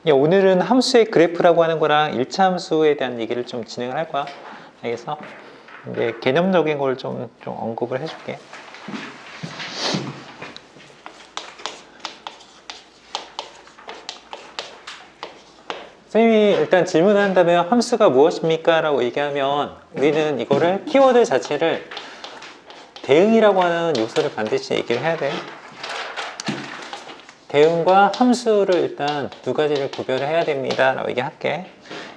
오늘은 함수의 그래프라고 하는 거랑 1차 함수에 대한 얘기를 좀 진행을 할 거야. 알겠어? 이제 개념적인 걸 좀 언급을 해줄게. 선생님이 일단 질문을 한다면 함수가 무엇입니까? 라고 얘기하면 우리는 이거를 키워드 자체를 대응이라고 하는 요소를 반드시 얘기를 해야 돼. 대응과 함수를 일단 두 가지를 구별을 해야 됩니다 라고 얘기할게.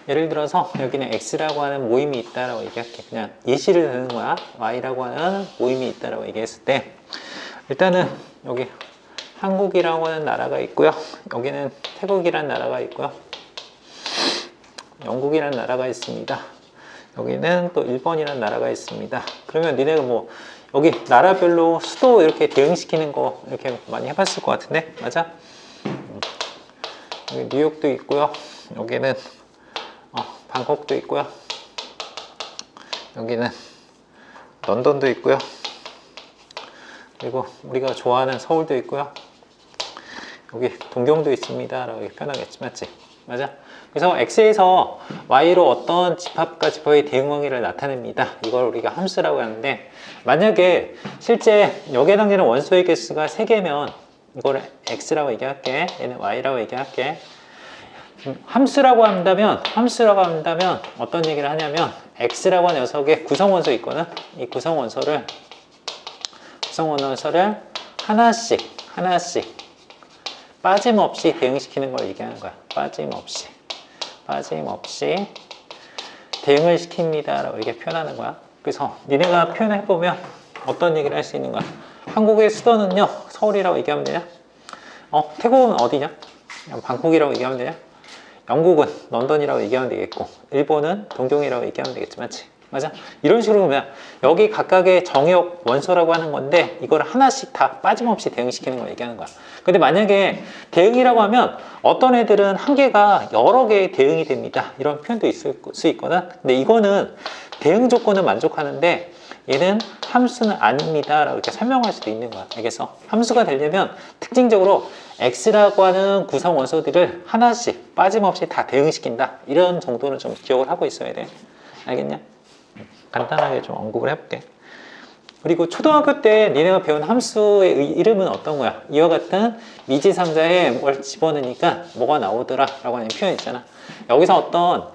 예를 들어서 여기는 x라고 하는 모임이 있다라고 얘기할게. 그냥 예시를 드는 거야. y라고 하는 모임이 있다라고 얘기했을 때 일단은 여기 한국이라고 하는 나라가 있고요. 여기는 태국이라는 나라가 있고요. 영국이라는 나라가 있습니다. 여기는 또 일본이라는 나라가 있습니다. 그러면 니네가 뭐 여기 나라별로 수도 이렇게 대응시키는 거 이렇게 많이 해봤을 것 같은데 맞아? 여기 뉴욕도 있고요. 여기는 방콕도 있고요. 여기는 런던도 있고요. 그리고 우리가 좋아하는 서울도 있고요. 여기 동경도 있습니다 라고 표현하겠지 맞지? 맞아? 그래서 x에서 y로 어떤 집합과 집합의 대응 관계를 나타냅니다. 이걸 우리가 함수라고 하는데 만약에 실제 역에 해당되는 원소의 개수가 3개면 이거를 x라고 얘기할게. 얘는 y라고 얘기할게. 함수라고 한다면 어떤 얘기를 하냐면 x라고 하는 녀석의 구성원소 있거든. 이 구성원소를 하나씩 빠짐없이 대응시키는 걸 얘기하는 거야. 빠짐없이 대응을 시킵니다 라고 이렇게 표현하는 거야. 그래서 니네가 표현해보면 어떤 얘기를 할 수 있는 거야. 한국의 수도는요 서울이라고 얘기하면 되냐? 태국은 어디냐? 방콕이라고 얘기하면 되냐? 영국은 런던이라고 얘기하면 되겠고 일본은 동경이라고 얘기하면 되겠지 맞지? 맞아? 이런 식으로 보면 여기 각각의 정역 원소라고 하는 건데 이걸 하나씩 다 빠짐없이 대응시키는 걸 얘기하는 거야. 근데 만약에 대응이라고 하면 어떤 애들은 한 개가 여러 개의 대응이 됩니다 이런 표현도 있을 수 있거든. 근데 이거는 대응 조건은 만족하는데 얘는 함수는 아닙니다 라고 이렇게 설명할 수도 있는 거야. 알겠어? 함수가 되려면 특징적으로 x라고 하는 구성 원소들을 하나씩 빠짐없이 다 대응시킨다 이런 정도는 좀 기억을 하고 있어야 돼. 알겠냐? 간단하게 좀 언급을 해볼게. 그리고 초등학교 때 니네가 배운 함수의 이름은 어떤 거야? 이와 같은 미지상자에 뭘 집어넣으니까 뭐가 나오더라 라고 하는 표현 있잖아. 여기서 어떤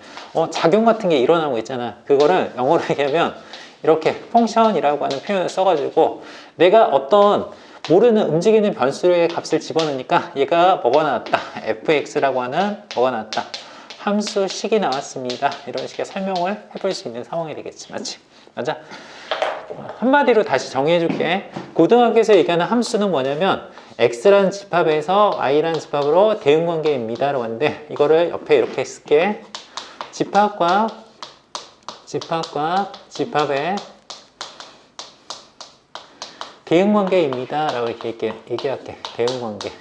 작용 같은 게 일어나고 있잖아. 그거를 영어로 얘기하면 이렇게 펑션이라고 하는 표현을 써가지고 내가 어떤 모르는 움직이는 변수의 값을 집어넣으니까 얘가 뭐가 나왔다. fx라고 하는 뭐가 나왔다. 함수식이 나왔습니다. 이런 식의 설명을 해볼 수 있는 상황이 되겠지. 맞지? 맞아? 한마디로 다시 정리해줄게. 고등학교에서 얘기하는 함수는 뭐냐면 x라는 집합에서 y라는 집합으로 대응관계입니다 라고 하는데 이거를 옆에 이렇게 쓸게. 집합과 집합의 대응관계입니다 라고 이렇게 얘기할게. 대응관계.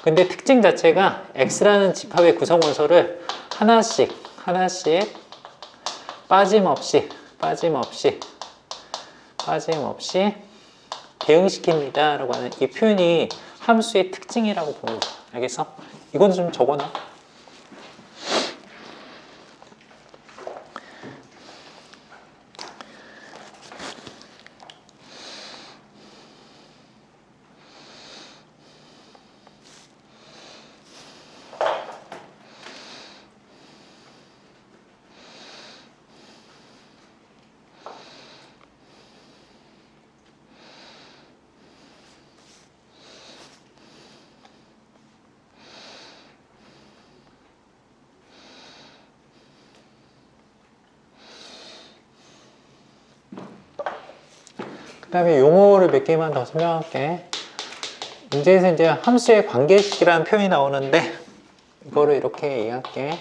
근데 특징 자체가 x라는 집합의 구성 원소를 하나씩 빠짐없이 대응시킵니다 라고 하는 이 표현이 함수의 특징이라고 보는 거야. 알겠어? 이건 좀 적어놔. 그 다음에 용어를 몇 개만 더 설명할게. 문제에서 이제 함수의 관계식이라는 표현이 나오는데 이거를 이렇게 얘기할게.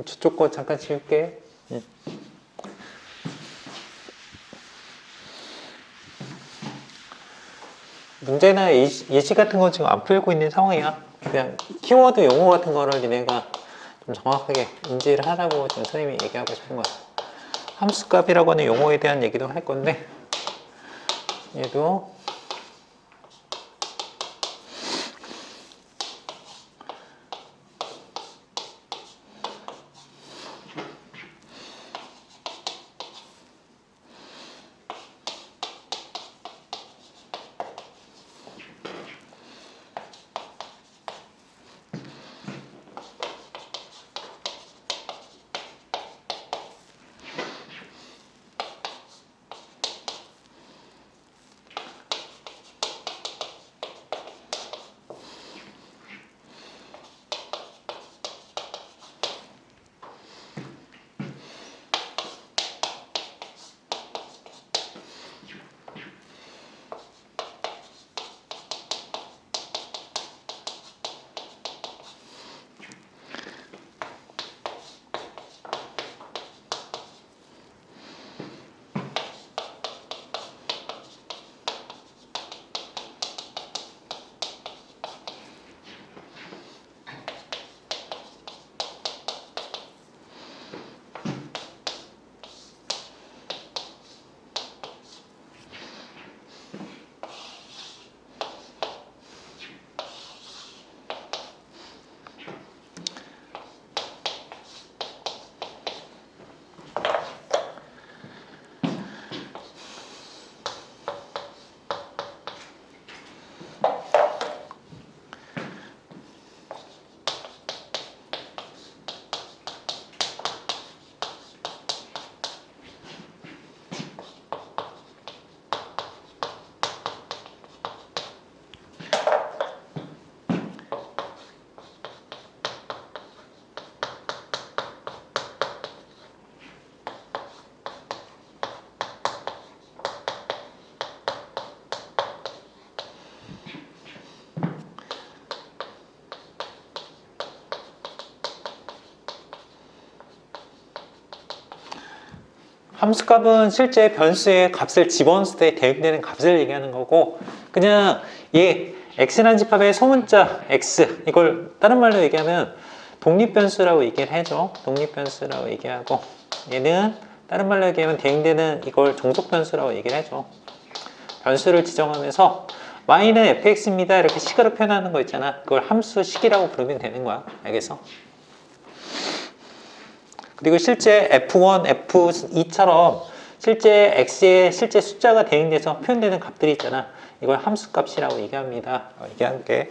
저쪽 거 잠깐 지울게. 문제나 예시 같은 거 지금 안 풀고 있는 상황이야. 그냥 키워드 용어 같은 거를 니네가 좀 정확하게 인지를 하라고 지금 선생님이 얘기하고 싶은 거야. 함수값이라고 하는 용어에 대한 얘기도 할 건데, 얘도 함수값은 실제 변수의 값을 집어넣었을 때 대응되는 값을 얘기하는 거고, 그냥 얘 x라는 집합의 소문자 x, 이걸 다른 말로 얘기하면 독립변수라고 얘기를 해줘. 독립변수라고 얘기하고, 얘는 다른 말로 얘기하면 대응되는 이걸 종속변수라고 얘기를 해줘. 변수를 지정하면서 y는 fx입니다 이렇게 식으로 표현하는 거 있잖아. 그걸 함수식이라고 부르면 되는 거야. 알겠어? 그리고 실제 F1, F2처럼 실제 X의 실제 숫자가 대응돼서 표현되는 값들이 있잖아. 이걸 함수값이라고 얘기합니다. 얘기할게.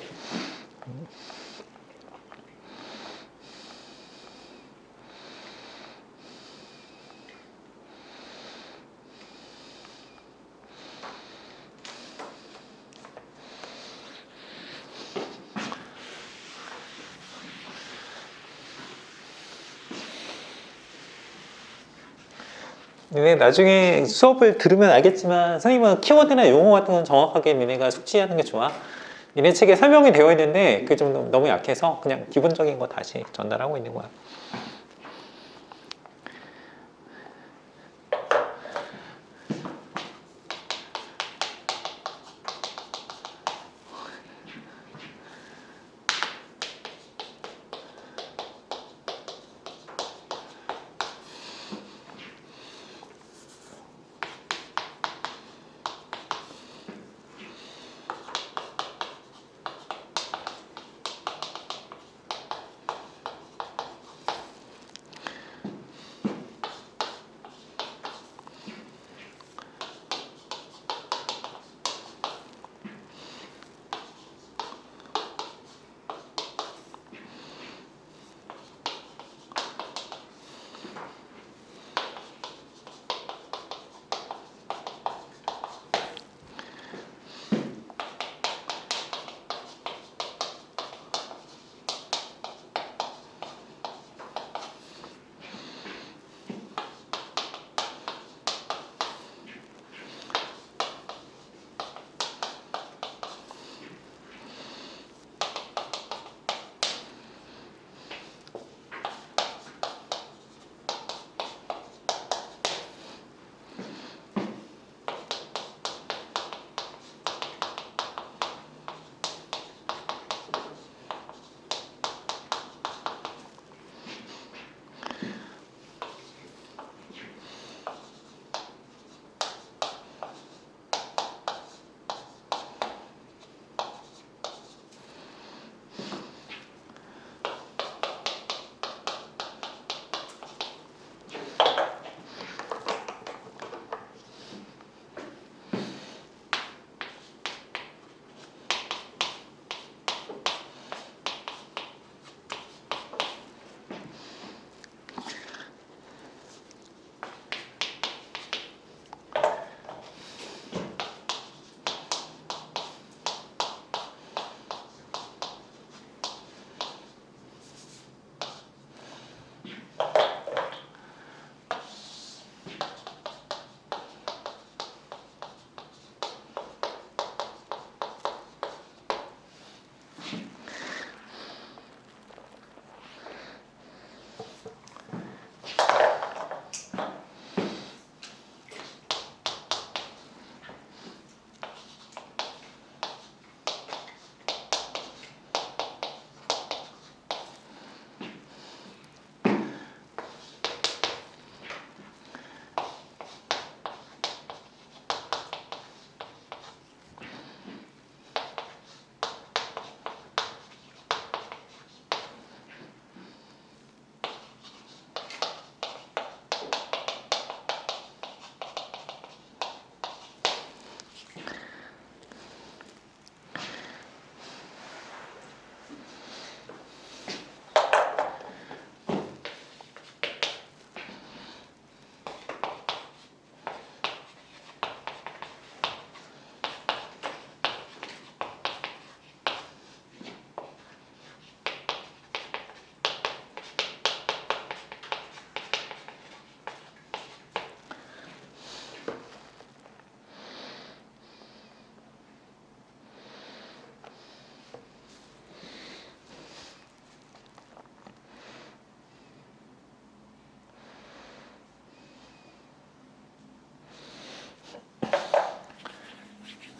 니네 나중에 수업을 들으면 알겠지만 선생님은 키워드나 용어 같은 건 정확하게 니네가 숙지하는 게 좋아. 니네 책에 설명이 되어 있는데 그게 좀 너무 약해서 그냥 기본적인 거 다시 전달하고 있는 거야.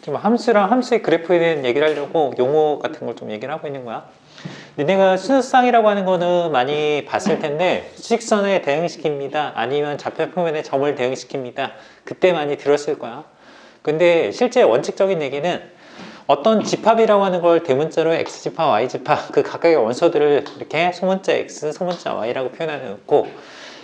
지금 함수랑 함수의 그래프에 대한 얘기를 하려고 용어 같은 걸 좀 얘기를 하고 있는 거야. 니네가 순서쌍이라고 하는 거는 많이 봤을 텐데 수직선에 대응시킵니다. 아니면 좌표 표면에 점을 대응시킵니다. 그때 많이 들었을 거야. 근데 실제 원칙적인 얘기는 어떤 집합이라고 하는 걸 대문자로 X집합, Y집합 그 각각의 원소들을 이렇게 소문자 X, 소문자 Y라고 표현해 놓고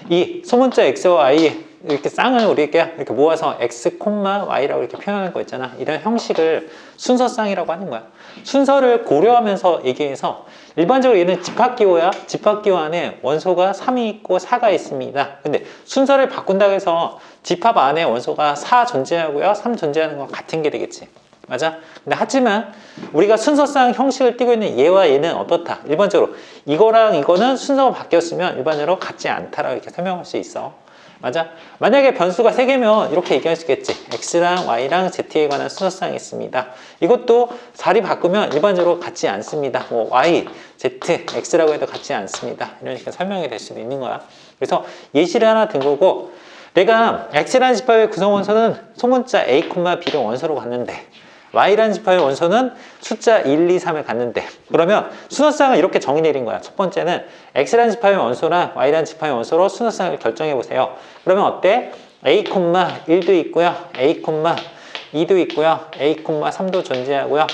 이 소문자 X와 Y 이렇게 쌍을 우리가 이렇게 모아서 X, Y라고 이렇게 표현하는 거 있잖아. 이런 형식을 순서쌍이라고 하는 거야. 순서를 고려하면서 얘기해서 일반적으로 얘는 집합기호야. 집합기호 안에 원소가 3이 있고 4가 있습니다. 근데 순서를 바꾼다고 해서 집합 안에 원소가 4 존재하고요. 3 존재하는 건 같은 게 되겠지. 맞아? 근데 하지만 우리가 순서상 형식을 띠고 있는 얘와 얘는 어떻다? 일반적으로 이거랑 이거는 순서가 바뀌었으면 일반적으로 같지 않다라고 이렇게 설명할 수 있어. 맞아? 만약에 변수가 3개면 이렇게 얘기할 수 있겠지. X랑 Y랑 Z에 관한 순서상이 있습니다. 이것도 자리 바꾸면 일반적으로 같지 않습니다. 뭐 Y, Z, X라고 해도 같지 않습니다. 이런 식으로 설명이 될 수도 있는 거야. 그래서 예시를 하나 든 거고 내가 X라는 집합의 구성 원소는 소문자 A, B를 원소로 갔는데 Y라는 집합의 원소는 숫자 1, 2, 3을 갖는데 그러면 순서쌍을 이렇게 정의 내린 거야. 첫 번째는 X라는 집합의 원소랑 Y라는 집합의 원소로 순서쌍을 결정해 보세요. 그러면 어때? A, 1도 있고요. A, 2도 있고요. A, 3도 존재하고요.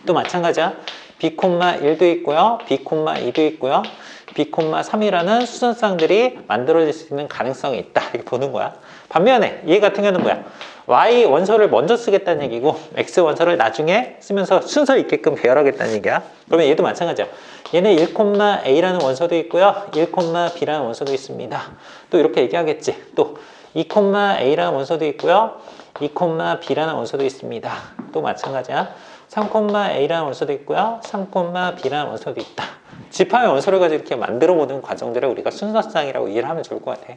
또 마찬가지야. B, 1도 있고요. B, 2도 있고요. B, 3이라는 수선쌍들이 만들어질 수 있는 가능성이 있다. 이렇게 보는 거야. 반면에 얘 같은 경우는 뭐야? Y 원소를 먼저 쓰겠다는 얘기고 X 원소를 나중에 쓰면서 순서 있게끔 배열하겠다는 얘기야. 그러면 얘도 마찬가지야. 얘는 1,A라는 원소도 있고요. 1,B라는 원소도 있습니다. 또 이렇게 얘기하겠지. 또 2,A라는 원소도 있고요. 2,B라는 원소도 있습니다. 또 마찬가지야. 3,A라는 원소도 있고요. 3,B라는 원소도 있다. 집합의 원소를 가지고 이렇게 만들어 보는 과정들을 우리가 순서쌍이라고 이해를 하면 좋을 것 같아.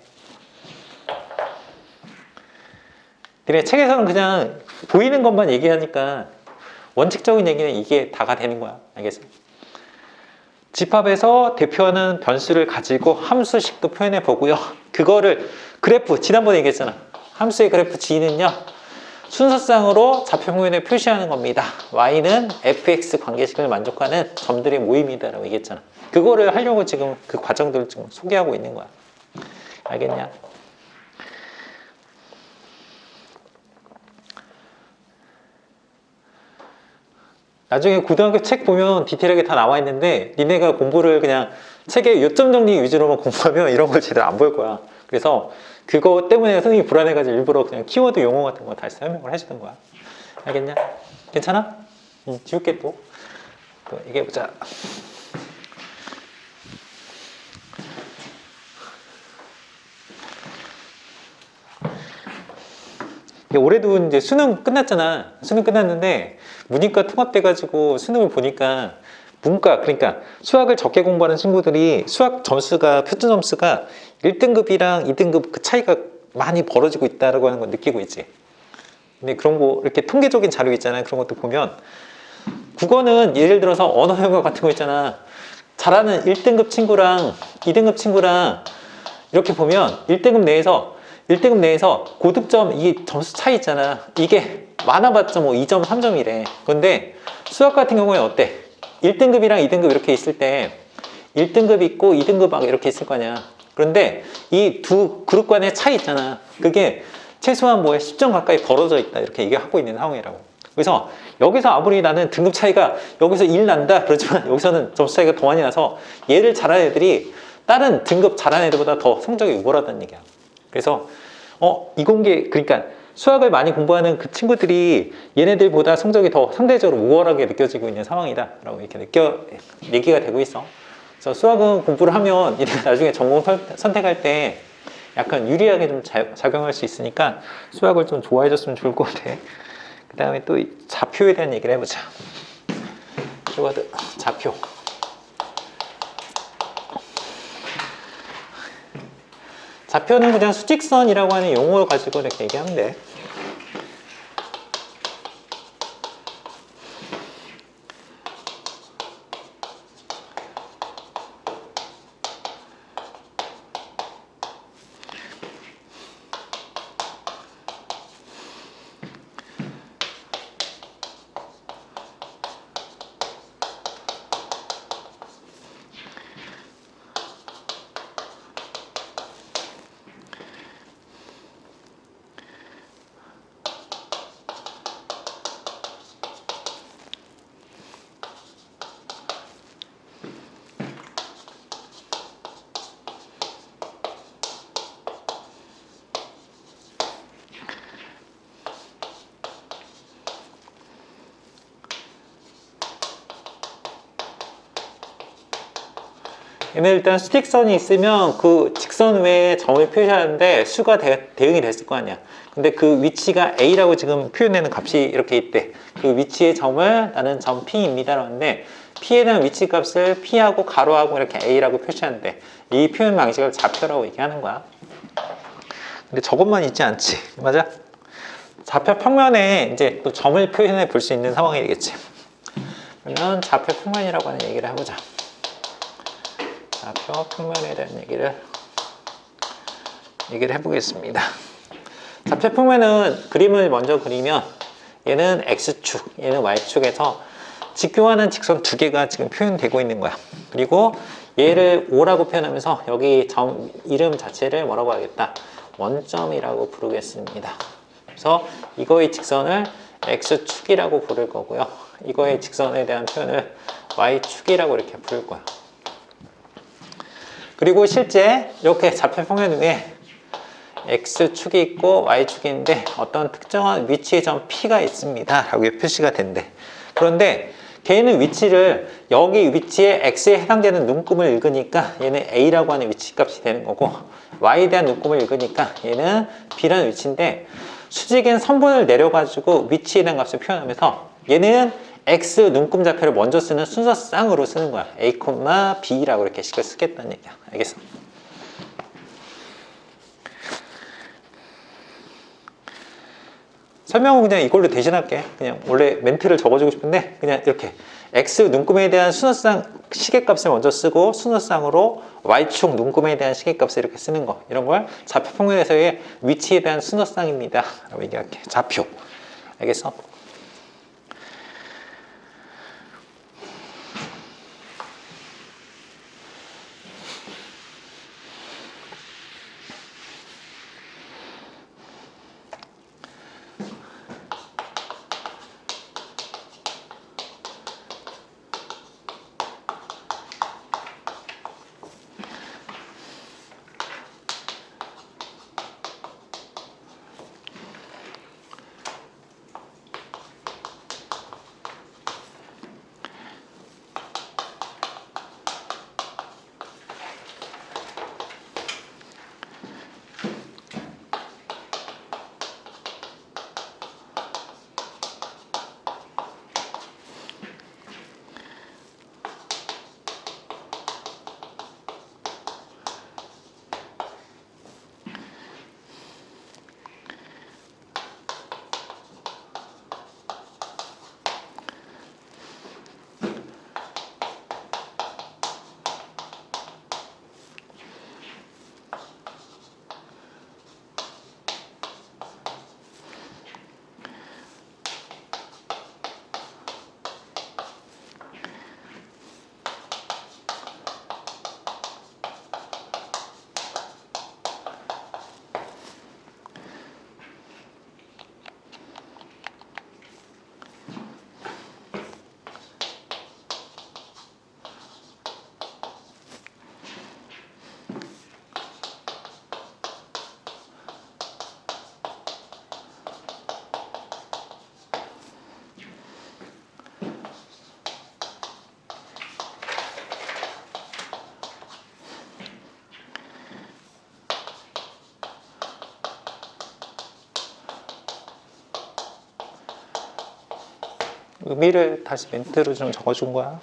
근데 책에서는 그냥 보이는 것만 얘기하니까 원칙적인 얘기는 이게 다가 되는 거야. 알겠어? 집합에서 대표하는 변수를 가지고 함수식도 표현해 보고요. 그거를 그래프, 지난번에 얘기했잖아. 함수의 그래프 G는요. 순서쌍으로 좌표 표면에 표시하는 겁니다. Y는 fx 관계식을 만족하는 점들의 모임이다라고 얘기했잖아. 그거를 하려고 지금 그 과정들을 좀 소개하고 있는 거야. 알겠냐? 나중에 고등학교 책 보면 디테일하게 다 나와 있는데 니네가 공부를 그냥 책의 요점 정리 위주로만 공부하면 이런 걸 제대로 안 볼 거야. 그래서 그거 때문에 선생님이 불안해가지고 일부러 그냥 키워드 용어 같은 거 다시 설명을 해주는 거야. 알겠냐? 괜찮아? 지울게 또 얘기해보자. 올해도 이제 수능 끝났잖아. 수능 끝났는데 문이과 통합돼가지고 수능을 보니까 문과, 그러니까 수학을 적게 공부하는 친구들이 수학 점수가, 표준 점수가 1등급이랑 2등급 그 차이가 많이 벌어지고 있다고 하는 걸 느끼고 있지. 근데 그런 거 이렇게 통계적인 자료 있잖아요. 그런 것도 보면 국어는 예를 들어서 언어 영역 같은 거 있잖아. 잘하는 1등급 친구랑 2등급 친구랑 이렇게 보면 1등급 내에서 고득점 이 점수 차이 있잖아. 이게 많아봤자 뭐 2점, 3점이래. 그런데 수학 같은 경우에 어때? 1등급이랑 2등급 이렇게 있을 때 1등급 있고 2등급 막 이렇게 있을 거 아니야. 그런데 이 두 그룹 간의 차이 있잖아. 그게 최소한 뭐에 10점 가까이 벌어져 있다. 이렇게 얘기하고 있는 상황이라고. 그래서 여기서 아무리 나는 등급 차이가 여기서 1 난다. 그렇지만 여기서는 점수 차이가 더 많이 나서 얘를 잘하는 애들이 다른 등급 잘하는 애들보다 더 성적이 우월하다는 얘기야. 그래서 이공계, 그러니까 수학을 많이 공부하는 그 친구들이 얘네들보다 성적이 더 상대적으로 우월하게 느껴지고 있는 상황이다 라고 이렇게 얘기가 되고 있어. 그래서 수학은 공부를 하면 얘네가 나중에 전공 선택할 때 약간 유리하게 좀 작용할 수 있으니까 수학을 좀 좋아해 줬으면 좋을 것 같아. 그 다음에 또 좌표에 대한 얘기를 해보자. 키워드 좌표. 좌표는 그냥 수직선이라고 하는 용어를 가지고 이렇게 얘기하면 돼. 얘는 일단 수직선이 있으면 그 직선 외에 점을 표시하는데 수가 대응이 됐을 거 아니야. 근데 그 위치가 A라고 지금 표현되는 값이 이렇게 있대. 그 위치의 점을 나는 점 P입니다 라는데 P에 대한 위치 값을 P하고 가로하고 이렇게 A라고 표시하는데 이 표현 방식을 좌표라고 얘기하는 거야. 근데 저것만 있지 않지. 맞아? 좌표 평면에 이제 또 점을 표현해 볼 수 있는 상황이 되겠지. 그러면 좌표 평면이라고 하는 얘기를 해보자. 좌표 평면에 대한 얘기를 해보겠습니다. 좌표 평면은 그림을 먼저 그리면 얘는 X축, 얘는 Y축에서 직교하는 직선 두 개가 지금 표현되고 있는 거야. 그리고 얘를 O라고 표현하면서 여기 점 이름 자체를 뭐라고 하겠다? 원점이라고 부르겠습니다. 그래서 이거의 직선을 X축이라고 부를 거고요. 이거의 직선에 대한 표현을 Y축이라고 이렇게 부를 거야. 그리고 실제 이렇게 좌표 평면 위에 X축이 있고 Y축이 있는데 어떤 특정한 위치의 점 P가 있습니다 라고 표시가 된대. 그런데 걔는 위치를 여기 위치에 X에 해당되는 눈금을 읽으니까 얘는 A라고 하는 위치값이 되는 거고 Y에 대한 눈금을 읽으니까 얘는 B라는 위치인데 수직엔 선분을 내려가지고 위치에 대한 값을 표현하면서 얘는 X 눈금 좌표를 먼저 쓰는 순서쌍으로 쓰는 거야. A, B라고 이렇게 식을 쓰겠다는 얘기야. 알겠어? 설명은 그냥 이걸로 대신할게. 그냥 원래 멘트를 적어주고 싶은데 그냥 이렇게 X 눈금에 대한 순서쌍 시계값을 먼저 쓰고 순서쌍으로 Y축 눈금에 대한 시계값을 이렇게 쓰는 거, 이런 걸 좌표 평면에서의 위치에 대한 순서쌍입니다 라고 얘기할게. 좌표. 알겠어? 의미를 다시 멘트로 좀 적어준 거야.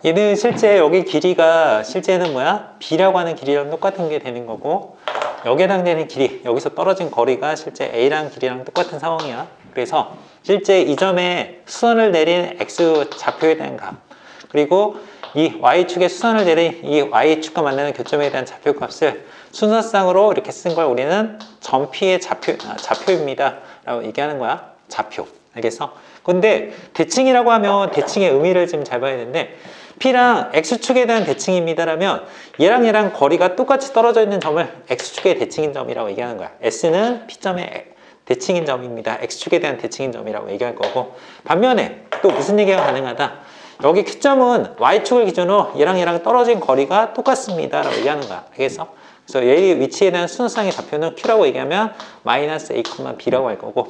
얘는 실제 여기 길이가 실제는 뭐야? B라고 하는 길이랑 똑같은 게 되는 거고, 여기에 해당되는 길이, 여기서 떨어진 거리가 실제 A라는 길이랑 똑같은 상황이야. 그래서 실제 이 점에 수선을 내린 X 좌표에 대한 값, 그리고 이 Y축에 수선을 내린 이 Y축과 만나는 교점에 대한 좌표값을 순서상으로 이렇게 쓴 걸 우리는 점 P의 좌표입니다 라고 얘기하는 거야. 좌표. 알겠어? 근데 대칭이라고 하면 대칭의 의미를 좀 잘 봐야 되는데, P랑 X축에 대한 대칭입니다라면 얘랑 거리가 똑같이 떨어져 있는 점을 X축의 대칭인 점이라고 얘기하는 거야. S는 P점의 대칭인 점입니다. X축에 대한 대칭인 점이라고 얘기할 거고, 반면에 또 무슨 얘기가 가능하다? 여기 Q점은 Y축을 기준으로 얘랑 떨어진 거리가 똑같습니다 라고 얘기하는 거야. 알겠어? 그래서 얘의 위치에 대한 순서상의 좌표는 Q라고 얘기하면 마이너스 A, B라고 할 거고,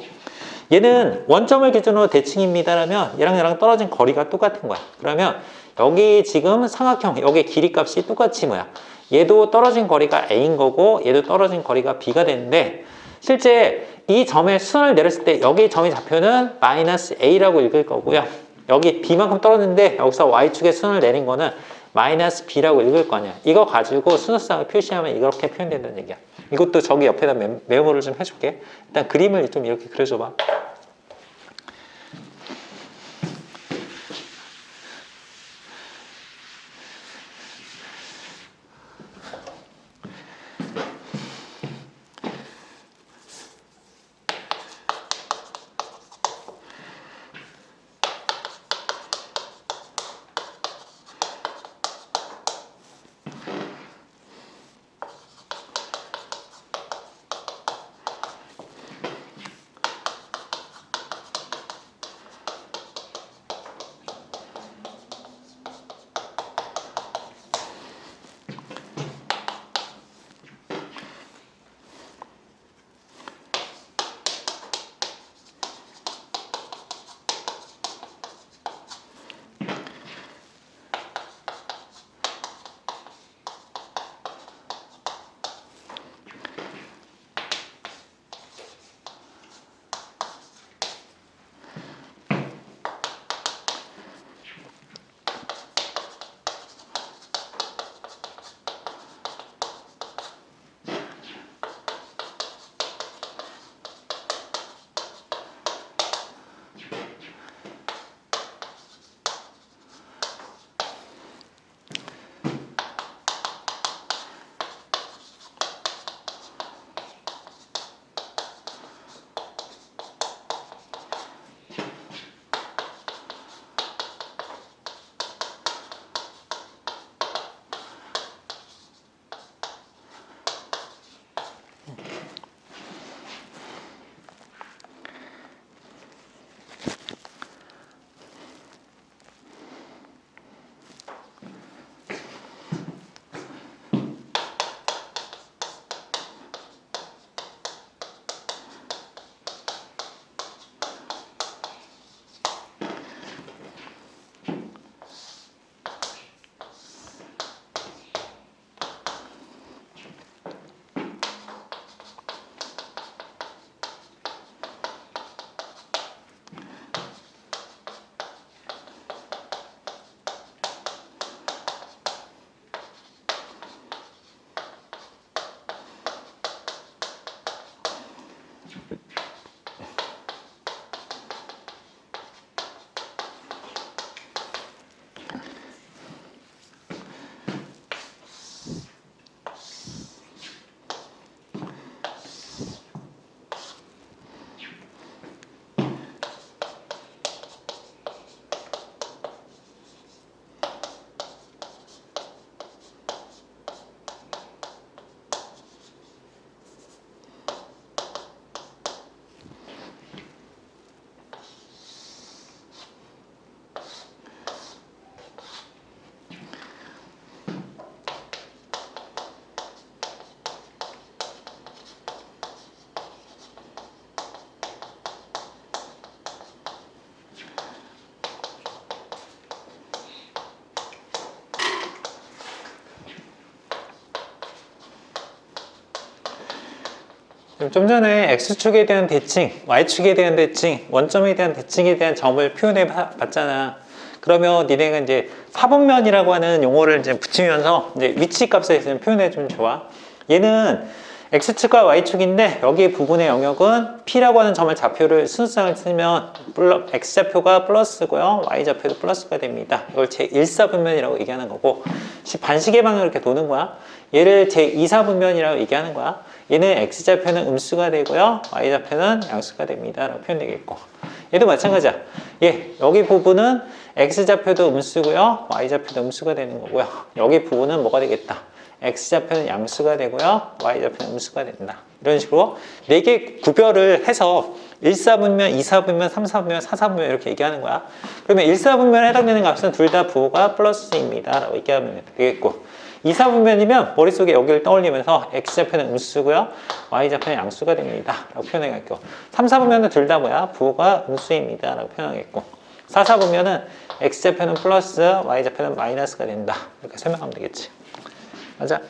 얘는 원점을 기준으로 대칭입니다라면 얘랑 떨어진 거리가 똑같은 거야. 그러면 여기 지금 삼각형, 여기 길이 값이 똑같이 뭐야? 얘도 떨어진 거리가 A인 거고 얘도 떨어진 거리가 B가 되는데, 실제 이 점에 수선을 내렸을 때 여기 점의 좌표는 마이너스 A라고 읽을 거고요. 여기 B만큼 떨어졌는데 여기서 Y축에 수선을 내린 거는 마이너스 B라고 읽을 거 아니야. 이거 가지고 순서상을 표시하면 이렇게 표현된다는 얘기야. 이것도 저기 옆에다 메모를 좀 해줄게. 일단 그림을 좀 이렇게 그려줘봐. 좀 전에 X축에 대한 대칭, Y축에 대한 대칭, 원점에 대한 대칭에 대한 점을 표현해 봤잖아. 그러면 니네가 이제 사분면이라고 하는 용어를 이제 붙이면서 이제 위치 값에 표현해 주면 좋아. 얘는 X축과 Y축인데 여기 부분의 영역은 P라고 하는 점을 좌표를 순수상을 쓰면 X좌표가 플러스고요, Y좌표도 플러스가 됩니다. 이걸 제1사분면이라고 얘기하는 거고, 반시계 방향으로 이렇게 도는 거야. 얘를 제2사분면이라고 얘기하는 거야. 얘는 X좌표는 음수가 되고요, Y좌표는 양수가 됩니다 라고 표현되겠고, 얘도 마찬가지야. 여기 부분은 X좌표도 음수고요, Y좌표도 음수가 되는 거고요. 여기 부분은 뭐가 되겠다? X좌표는 양수가 되고요, Y좌표는 음수가 된다. 이런 식으로 4개 구별을 해서 1사분면, 2사분면, 3사분면, 4사분면 이렇게 얘기하는 거야. 그러면 1사분면에 해당되는 값은 둘 다 부호가 플러스입니다 라고 얘기하면 되겠고, 2사분면이면 머릿속에 여기를 떠올리면서 X좌표는 음수고요, Y좌표는 양수가 됩니다 라고 표현하겠고, 3사분면은 둘 다 뭐야? 부호가 음수입니다 라고 표현하겠고, 4사분면은 X좌표는 플러스, Y좌표는 마이너스가 된다 이렇게 설명하면 되겠지. 맞아.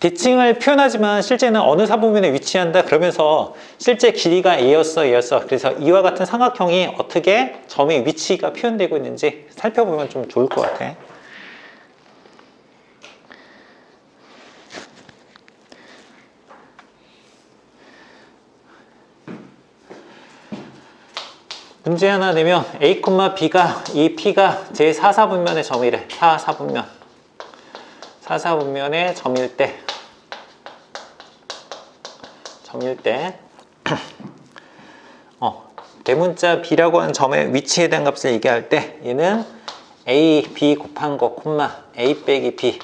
대칭을 표현하지만 실제는 어느 사분면에 위치한다 그러면서 실제 길이가 A였어. 그래서 이와 같은 삼각형이 어떻게 점의 위치가 표현되고 있는지 살펴보면 좀 좋을 것 같아. 문제 하나 내면 A, B가 이 P가 제4사분면의 점이래. 4사분면의 점일 때 대문자 B라고 하는 점의 위치에 대한 값을 얘기할 때 얘는 A, B 곱한 거, A 빼기 B,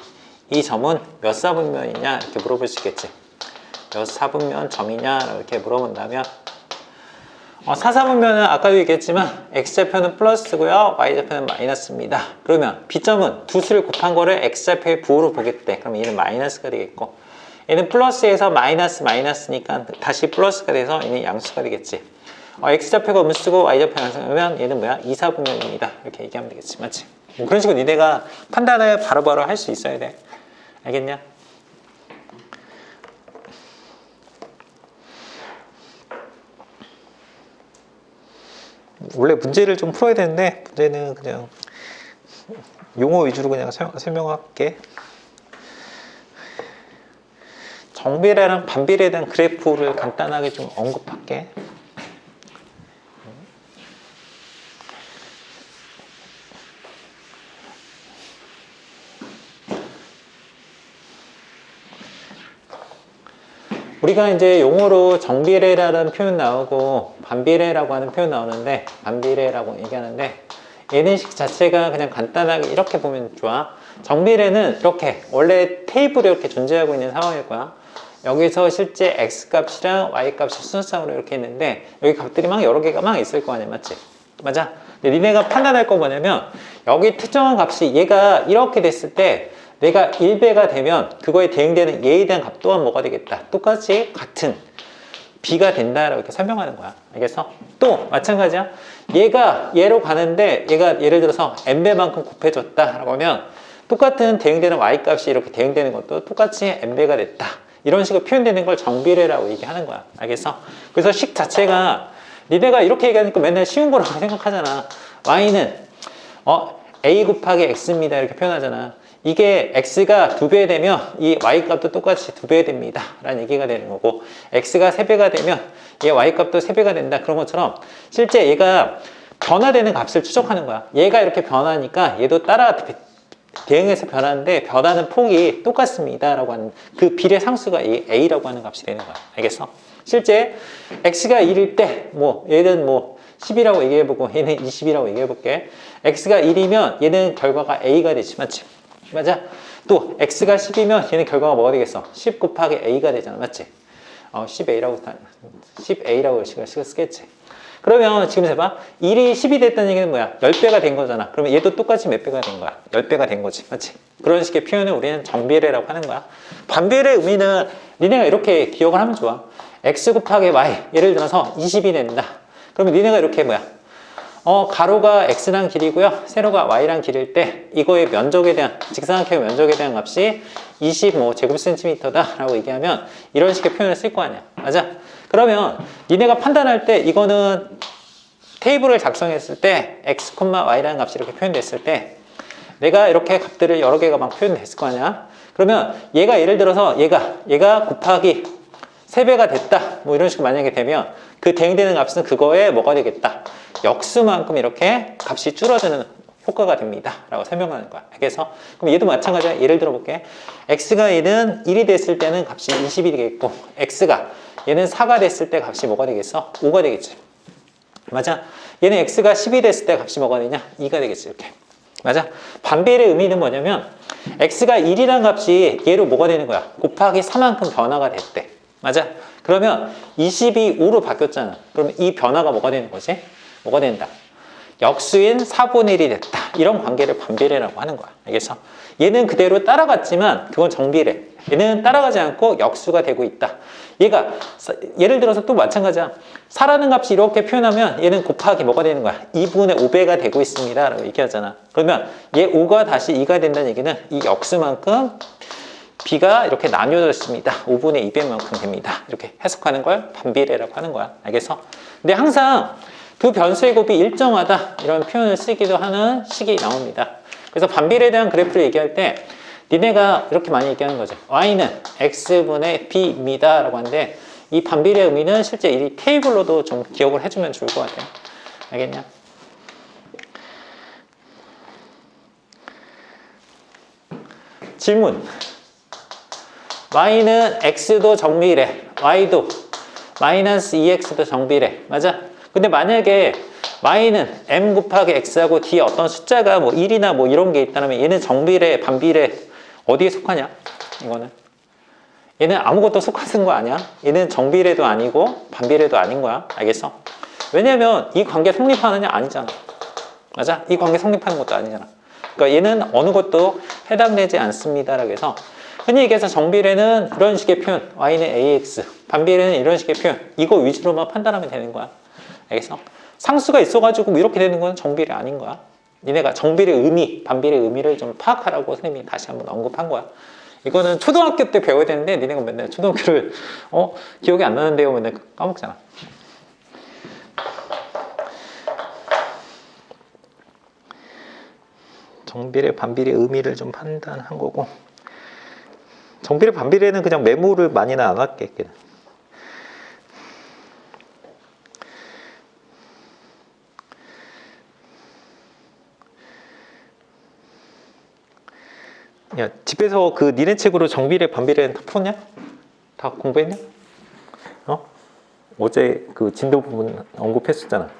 이 점은 몇 사분면이냐 이렇게 물어볼 수 있겠지. 몇 사분면 점이냐 이렇게 물어본다면 4사분면은 아까도 얘기했지만 X좌표는 플러스고요, Y좌표는 마이너스입니다. 그러면 B점은 두 수를 곱한 거를 X좌표의 부호로 보겠대. 그럼 얘는 마이너스가 되겠고, 얘는 플러스에서 마이너스니까 다시 플러스가 돼서 얘는 양수가 되겠지. X좌표가 음수고 Y좌표가 양수면 얘는 뭐야? 2사분면입니다. 이렇게 얘기하면 되겠지. 맞지? 뭐 그런 식으로 니네가 판단을 바로바로 할 수 있어야 돼. 알겠냐? 원래 문제를 좀 풀어야 되는데 문제는 그냥 용어 위주로 그냥 설명할게. 정비례랑 반비례에 대한 그래프를 간단하게 좀 언급할게. 우리가 이제 용어로 정비례라는 표현 나오고 반비례라고 하는 표현 나오는데, 반비례라고 얘기하는데 얘는 식 자체가 그냥 간단하게 이렇게 보면 좋아. 정비례는 이렇게 원래 테이블에 이렇게 존재하고 있는 상황일 거야. 여기서 실제 X값이랑 Y값이 순서상으로 이렇게 있는데 여기 값들이 막 여러 개가 막 있을 거 아니야. 맞지? 맞아. 근데 니네가 판단할 거 뭐냐면 여기 특정한 값이 얘가 이렇게 됐을 때 내가 1배가 되면 그거에 대응되는 얘에 대한 값 또한 뭐가 되겠다. 똑같이 같은 B가 된다라고 이렇게 설명하는 거야. 알겠어? 또 마찬가지야. 얘가 얘로 가는데 얘가 예를 들어서 n배만큼 곱해졌다라고 하면 똑같은 대응되는 Y값이 이렇게 대응되는 것도 똑같이 n배가 됐다. 이런 식으로 표현되는 걸 정비례라고 얘기하는 거야. 알겠어? 그래서 식 자체가 니네가 이렇게 얘기하니까 맨날 쉬운 거라고 생각하잖아. Y는 A 곱하기 X입니다. 이렇게 표현하잖아. 이게 X가 2배 되면 이 Y값도 똑같이 2배 됩니다 라는 얘기가 되는 거고, X가 3배가 되면 얘 Y값도 3배가 된다. 그런 것처럼 실제 얘가 변화되는 값을 추적하는 거야. 얘가 이렇게 변하니까 얘도 따라 대응해서 변하는데 변하는 폭이 똑같습니다 라고 하는 그 비례 상수가 A라고 하는 값이 되는 거야. 알겠어? 실제 X가 1일 때 얘는 10이라고 얘기해보고 얘는 20이라고 얘기해볼게. X가 1이면 얘는 결과가 A가 되지. 맞지? 맞아? 또 X가 10이면 얘는 결과가 뭐가 되겠어? 10 곱하기 A가 되잖아. 맞지? 10A라고 식을 쓰겠지. 그러면 지금 해봐. 1이 10이 됐다는 얘기는 뭐야? 10배가 된 거잖아. 그러면 얘도 똑같이 몇 배가 된 거야? 10배가 된 거지. 맞지? 그런 식의 표현을 우리는 정비례라고 하는 거야. 반비례 의미는 니네가 이렇게 기억을 하면 좋아. X 곱하기 Y, 예를 들어서 20이 된다. 그러면 니네가 이렇게 뭐야? 가로가 X랑 길이고요. 세로가 Y랑 길일 때 이거의 면적에 대한, 직사각형의 면적에 대한 값이 20 제곱센티미터다 라고 얘기하면 이런 식의 표현을 쓸 거 아니야. 맞아? 그러면 니네가 판단할 때 이거는 테이블을 작성했을 때 x, y라는 값이 이렇게 표현됐을 때 내가 이렇게 값들을 여러 개가 막 표현됐을 거 아니야. 그러면 얘가 예를 들어서 얘가 곱하기 3배가 됐다 뭐 이런 식으로 만약에 되면 그 대응되는 값은 그거에 뭐가 되겠다, 역수만큼 이렇게 값이 줄어드는 효과가 됩니다 라고 설명하는 거야. 그래서 그럼 얘도 마찬가지야. 예를 들어 볼게. x가 얘는 1이 됐을 때는 값이 20이 되겠고, x가 얘는 4가 됐을 때 값이 뭐가 되겠어? 5가 되겠지. 맞아. 얘는 x가 10이 됐을 때 값이 뭐가 되냐? 2가 되겠지. 이렇게. 맞아. 반비례의 의미는 뭐냐면 x가 1이라는 값이 얘로 뭐가 되는 거야? 곱하기 4만큼 변화가 됐대. 맞아. 그러면 20이 5로 바뀌었잖아. 그러면 이 변화가 뭐가 되는 거지? 뭐가 된다? 역수인 4분의 1이 됐다. 이런 관계를 반비례라고 하는 거야. 알겠어? 얘는 그대로 따라갔지만 그건 정비례. 얘는 따라가지 않고 역수가 되고 있다. 얘가 예를 들어서 또 마찬가지야. 4라는 값이 이렇게 표현하면 얘는 곱하기 뭐가 되는 거야? 2분의 5배가 되고 있습니다 라고 얘기하잖아. 그러면 얘 5가 다시 2가 된다는 얘기는 이 역수만큼 b가 이렇게 나뉘어졌습니다. 5분의 2배만큼 됩니다. 이렇게 해석하는 걸 반비례라고 하는 거야. 알겠어? 근데 항상 두 변수의 곱이 일정하다 이런 표현을 쓰기도 하는 식이 나옵니다. 그래서 반비례에 대한 그래프를 얘기할 때 니네가 이렇게 많이 얘기하는 거죠. y는 x분의 b입니다 라고 하는데 이 반비례의 의미는 실제 이 테이블로도 좀 기억을 해주면 좋을 것 같아요. 알겠냐? 질문. y는 x도 정비례, y도 마이너스 2x도 정비례. 맞아? 근데 만약에 y는 m 곱하기 x하고 뒤에 어떤 숫자가 뭐 1이나 뭐 이런 게 있다면 얘는 정비례, 반비례 어디에 속하냐? 이거는 얘는 아무것도 속하는 거 아니야. 얘는 정비례도 아니고 반비례도 아닌 거야. 알겠어? 왜냐면 이 관계 성립하느냐? 아니잖아. 맞아? 이 관계 성립하는 것도 아니잖아. 그러니까 얘는 어느 것도 해당되지 않습니다라고 해서 흔히 얘기해서 정비례는 이런 식의 표현, y는 ax, 반비례는 이런 식의 표현, 이거 위주로만 판단하면 되는 거야. 알겠어? 상수가 있어가지고 이렇게 되는 건 정비례 아닌 거야. 니네가 정비례 의미, 반비례 의미를 좀 파악하라고 선생님이 다시 한번 언급한 거야. 이거는 초등학교 때 배워야 되는데 니네가 맨날 초등학교를 기억이 안 나는데요 맨날 까먹잖아. 정비례, 반비례 의미를 좀 판단한 거고, 정비례, 반비례는 그냥 메모를 많이는 안 할게. 야, 집에서 그 니네 책으로 정비례, 반비례는 다 풀었냐? 다 공부했냐? 어제 그 진도 부분 언급했었잖아.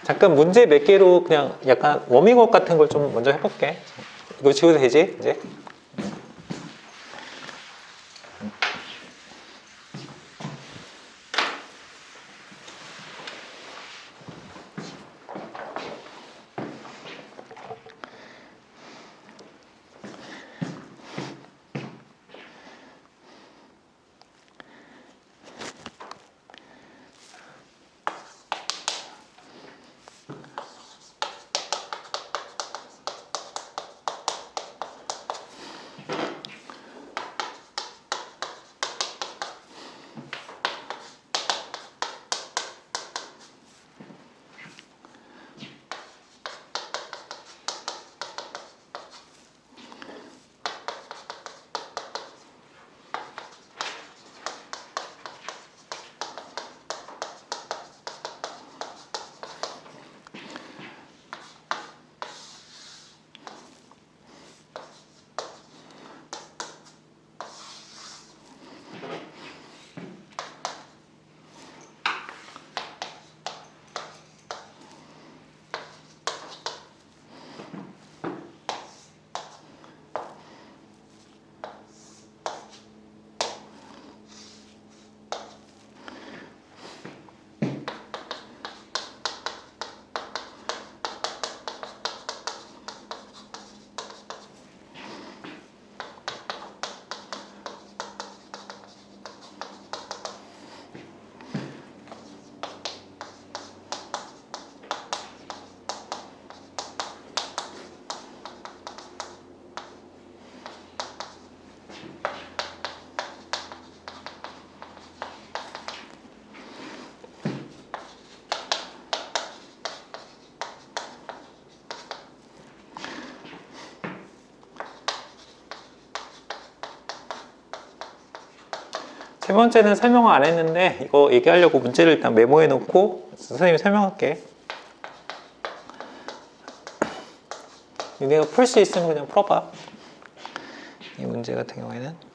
잠깐 문제 몇 개로 그냥 약간 워밍업 같은 걸 좀 먼저 해볼게. 이거 지워도 되지? 이제? 세 번째는 설명을 안 했는데 이거 얘기하려고 문제를 일단 메모해 놓고 선생님이 설명할게. 니네가 풀 수 있으면 그냥 풀어봐. 이 문제 같은 경우에는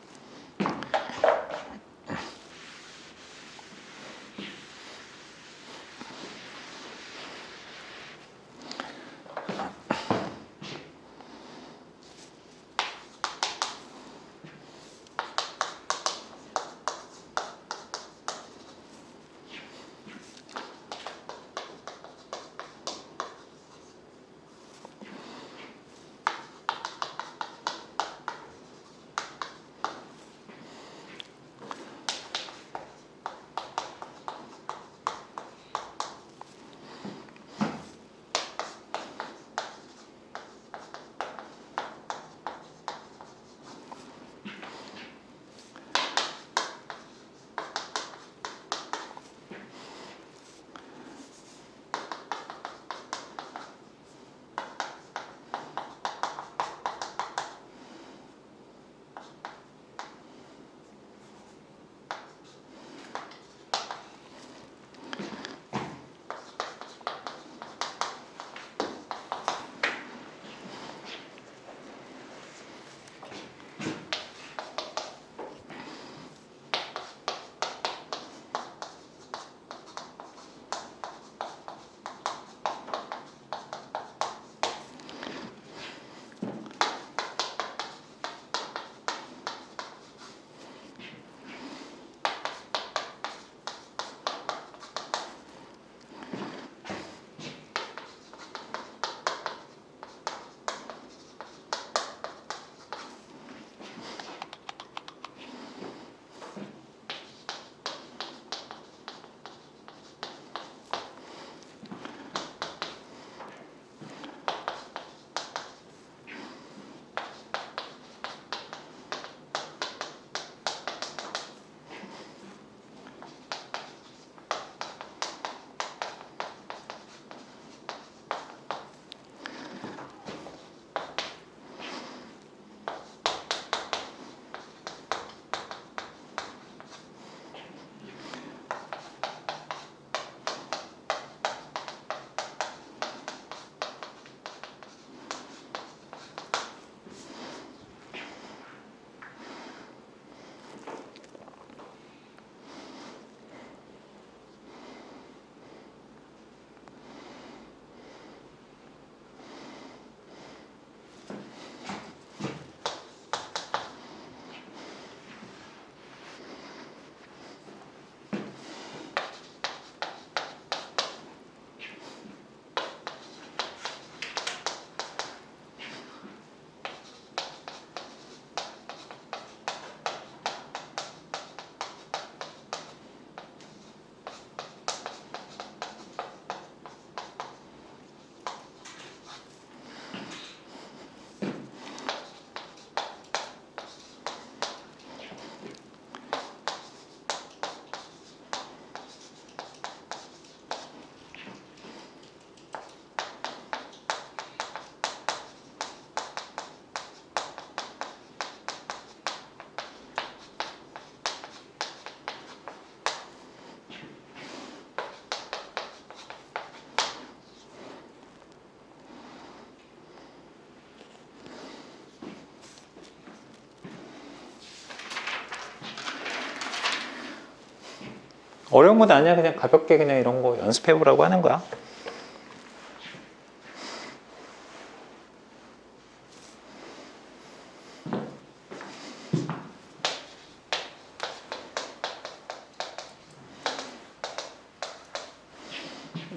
어려운 건 아니야. 그냥 가볍게 그냥 이런 거 연습해 보라고 하는 거야.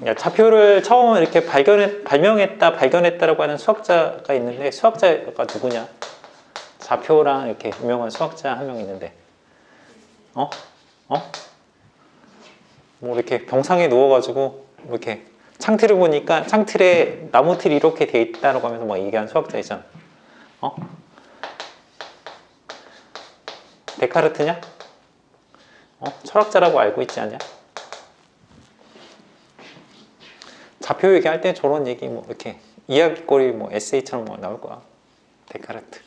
야, 좌표를 처음 이렇게 발명했다라고 하는 수학자가 있는데 수학자가 누구냐? 좌표랑 이렇게 유명한 수학자 한 명 있는데, 어? 어? 뭐 이렇게 병상에 누워가지고 이렇게 창틀을 보니까 창틀에 나무 틀이 이렇게 돼 있다라고 하면서 막 얘기한 수학자 있잖아. 어? 데카르트냐? 철학자라고 알고 있지 않냐? 좌표 얘기할 때 저런 얘기 뭐 이렇게 이야기거리 뭐 에세이처럼 뭐 나올 거야. 데카르트.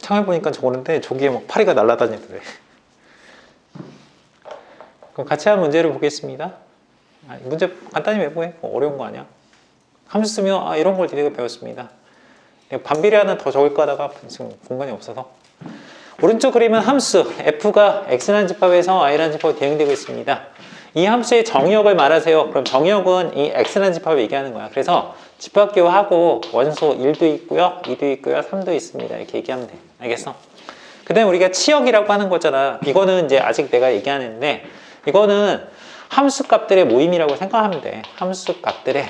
창을 보니까 저거는데 저기에 막 파리가 날아다니더래. 그럼 같이 한 문제를 보겠습니다. 문제 간단히 외부해. 어려운 거 아니야. 함수 쓰면 이런 걸 니네가 배웠습니다. 반비례하는 더 적을까 하다가 지금 공간이 없어서. 오른쪽 그림은 함수 f가 x라는 집합에서 y라는 집합으로 대응되고 있습니다. 이 함수의 정의역을 말하세요. 그럼 정의역은 이 x라는 집합을 얘기하는 거야. 그래서 집합기호하고 원소 1도 있고요, 2도 있고요, 3도 있습니다. 이렇게 얘기하면 돼. 알겠어? 그 다음에 우리가 치역이라고 하는 거잖아. 이거는 이제 아직 내가 얘기하는데 이거는 함수 값들의 모임이라고 생각하면 돼. 함수 값들의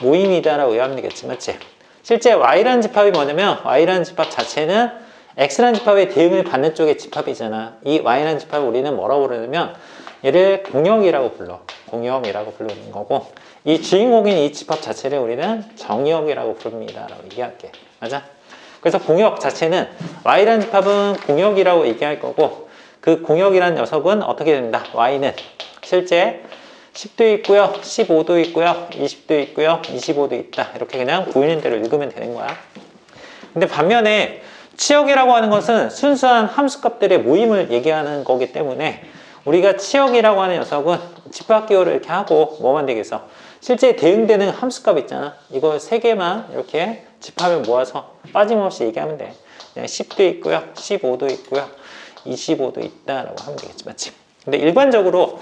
모임이다라고 의하면 되겠지, 맞지? 실제 y라는 집합이 뭐냐면 y라는 집합 자체는 x라는 집합의 대응을 받는 쪽의 집합이잖아. 이 y라는 집합을 우리는 뭐라고 부르냐면 얘를 공역이라고 불러. 공역이라고 부르는 거고 이 주인공인 이 집합 자체를 우리는 정역이라고 부릅니다 라고 얘기할게. 맞아? 그래서 공역 자체는 y라는 집합은 공역이라고 얘기할 거고 그 공역이라는 녀석은 어떻게 됩니다. y는 실제 10도 있고요, 15도 있고요, 20도 있고요, 25도 있다. 이렇게 그냥 보이는 대로 읽으면 되는 거야. 근데 반면에 치역이라고 하는 것은 순수한 함수값들의 모임을 얘기하는 거기 때문에 우리가 치역이라고 하는 녀석은 집합기호를 이렇게 하고 뭐만 되겠어? 실제 대응되는 함수값 있잖아. 이거 3개만 이렇게 집합을 모아서 빠짐없이 얘기하면 돼. 그냥 10도 있고요, 15도 있고요, 25도 있다라고 하면 되겠지, 맞지? 근데 일반적으로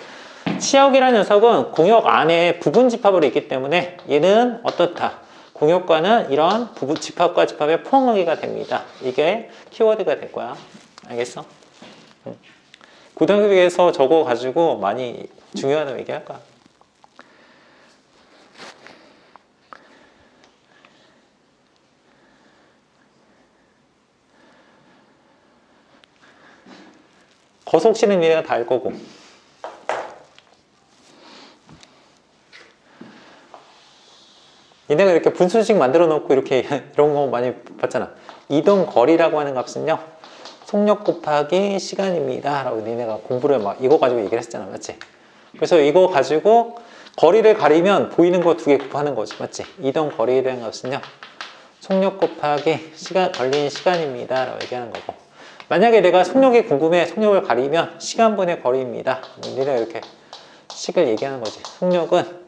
치역이라는 녀석은 공역 안에 부분 집합으로 있기 때문에 얘는 어떻다? 공역과는 이런 부분 집합과 집합의 포함하기가 됩니다. 이게 키워드가 될 거야. 알겠어? 고등학교에서 저거 가지고 많이 중요하다고 얘기할 거야. 거속시는 얘가 다 알 거고. 얘네가 이렇게 분수식 만들어 놓고 이렇게 이런 거 많이 봤잖아. 이동 거리라고 하는 값은요, 속력 곱하기 시간입니다 라고 니네가 공부를 막 이거 가지고 얘기를 했잖아, 맞지? 그래서 이거 가지고 거리를 가리면 보이는 거 2개 곱하는 거지, 맞지? 이동 거리에 대한 값은요, 속력 곱하기 걸린 시간입니다 라고 얘기하는 거고, 만약에 내가 속력이 궁금해, 속력을 가리면 시간분의 거리입니다. 니네가 이렇게 식을 얘기하는 거지. 속력은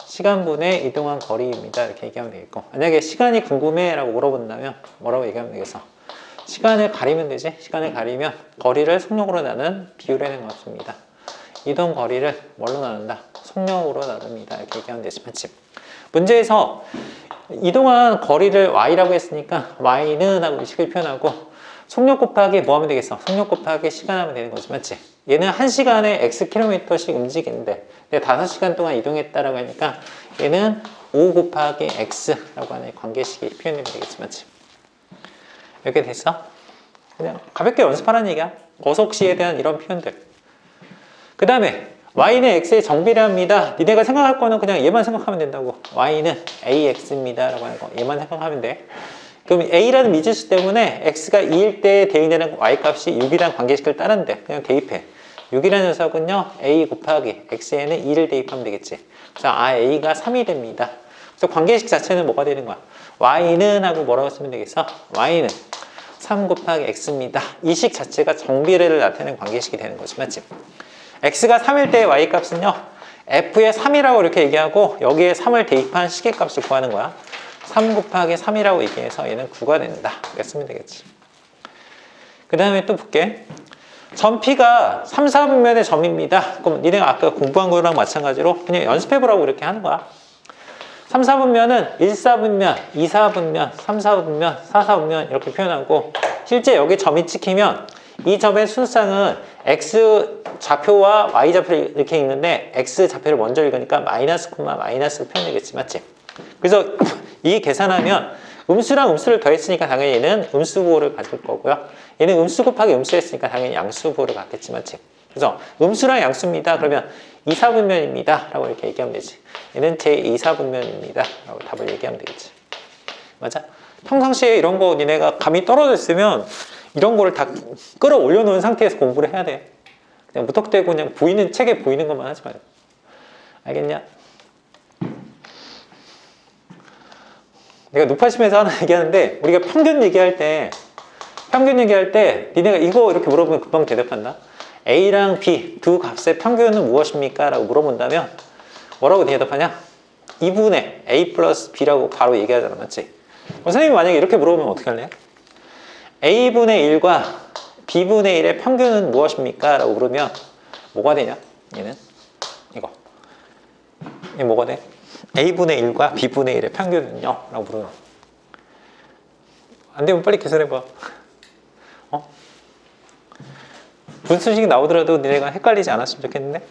시간분의 이동한 거리입니다 이렇게 얘기하면 되겠고, 만약에 시간이 궁금해 라고 물어본다면 뭐라고 얘기하면 되겠어? 시간을 가리면 되지. 시간을 가리면 거리를 속력으로 나눈 비율의 값입니다. 이동 거리를 뭘로 나눈다? 속력으로 나눕니다 이렇게 얘기하면 되지, 맞지? 문제에서 이동한 거리를 y라고 했으니까 y는 하고 이 식을 표현하고 속력 곱하기 뭐 하면 되겠어? 속력 곱하기 시간 하면 되는 거지, 맞지? 얘는 1시간에 xkm씩 움직이는데 내가 5시간 동안 이동했다라고 하니까 얘는 5 곱하기 x라고 하는 관계식이 표현되면 되겠지, 맞지? 이렇게 됐어? 그냥 가볍게 연습하라는 얘기야. 거속시에 대한 이런 표현들. 그 다음에 y는 x의 정비례합니다. 니네가 생각할 거는 그냥 얘만 생각하면 된다고. y는 ax입니다 라고 하는 거 얘만 생각하면 돼. 그럼 a라는 미지수 때문에 x가 2일 때 대응되는 y값이 6이라는 관계식을 따른대. 그냥 대입해. 6이라는 녀석은요, a 곱하기 x에는 2를 대입하면 되겠지. 그래서 a가 3이 됩니다. 그래서 관계식 자체는 뭐가 되는 거야? y는 하고 뭐라고 쓰면 되겠어? y는 3 곱하기 x입니다. 이 식 자체가 정비례를 나타내는 관계식이 되는 거지, 맞지? x가 3일 때의 y값은요, f의 3이라고 이렇게 얘기하고 여기에 3을 대입한 식의 값을 구하는 거야. 3 곱하기 3이라고 얘기해서 얘는 9가 된다. 이렇게 쓰면 되겠지. 그 다음에 또 볼게. 점 P가 3, 4분면의 점입니다. 그럼 니네가 아까 공부한 거랑 마찬가지로 그냥 연습해보라고 이렇게 하는 거야. 3, 4분면은 1, 4분면, 2, 4분면, 3, 4분면, 4, 4분면 이렇게 표현하고, 실제 여기 점이 찍히면 이 점의 순상은 x 좌표와 y 좌표를 이렇게 읽는데 x 좌표를 먼저 읽으니까 마이너스 콤마 마이너스로 표현되겠지, 맞지? 그래서 이 계산하면 음수랑 음수를 더했으니까 당연히 얘는 음수 부호를 가질 거고요. 얘는 음수 곱하기 음수 했으니까 당연히 양수 부호를 갖겠지, 맞지? 그래서 음수랑 양수입니다. 그러면 2, 4분면입니다 라고 이렇게 얘기하면 되지. 얘는 제 2, 4분면입니다 라고 답을 얘기하면 되겠지. 맞아? 평상시에 이런 거 니네가 감이 떨어져 있으면 이런 거를 다 끌어올려 놓은 상태에서 공부를 해야 돼. 그냥 무턱대고 그냥 보이는 책에 보이는 것만 하지 말고. 알겠냐? 내가 높아심에서 하나 얘기하는데 우리가 평균 얘기할 때 니네가 이거 이렇게 물어보면 금방 대답한다. A랑 B 두 값의 평균은 무엇입니까? 라고 물어본다면 뭐라고 대답하냐? 2분의 A 플러스 B라고 바로 얘기하잖아. 맞지? 선생님이 만약에 이렇게 물어보면 어떻게 할래? A분의 1과 B분의 1의 평균은 무엇입니까? 라고 물으면 뭐가 되냐? 얘는 이거 뭐가 돼? A분의 1과 B분의 1의 평균은요? 라고 물으면 안 되면 빨리 계산해봐. 분수식이 나오더라도 니네가 헷갈리지 않았으면 좋겠는데?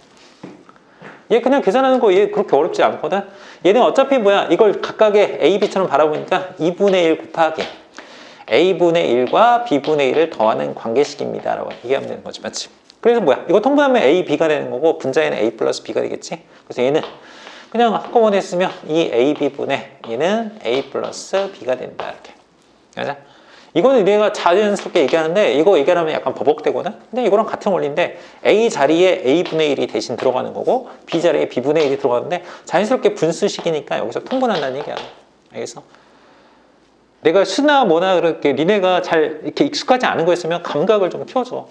얘 그냥 계산하는 거 얘 그렇게 어렵지 않거든? 얘는 어차피 뭐야? 이걸 각각의 A, B처럼 바라보니까 2분의 1 곱하기 A분의 1과 B분의 1을 더하는 관계식입니다. 라고 얘기하면 되는 거지. 맞지? 그래서 뭐야? 이거 통분하면 A, B가 되는 거고 분자에는 A 플러스 B가 되겠지? 그래서 얘는 그냥 한꺼번에 쓰면 이 A, B분의 얘는 A 플러스 B가 된다. 이렇게. 맞아? 이거는 내가 자연스럽게 얘기하는데 이거 얘기하면 약간 버벅대거든? 근데 이거랑 같은 원리인데 A 자리에 A분의 1이 대신 들어가는 거고 B 자리에 B분의 1이 들어가는데 자연스럽게 분수식이니까 여기서 통분한다는 얘기야. 알겠어? 내가 수나 뭐나 그렇게 니네가 잘 이렇게 익숙하지 않은 거였으면 감각을 좀 키워줘.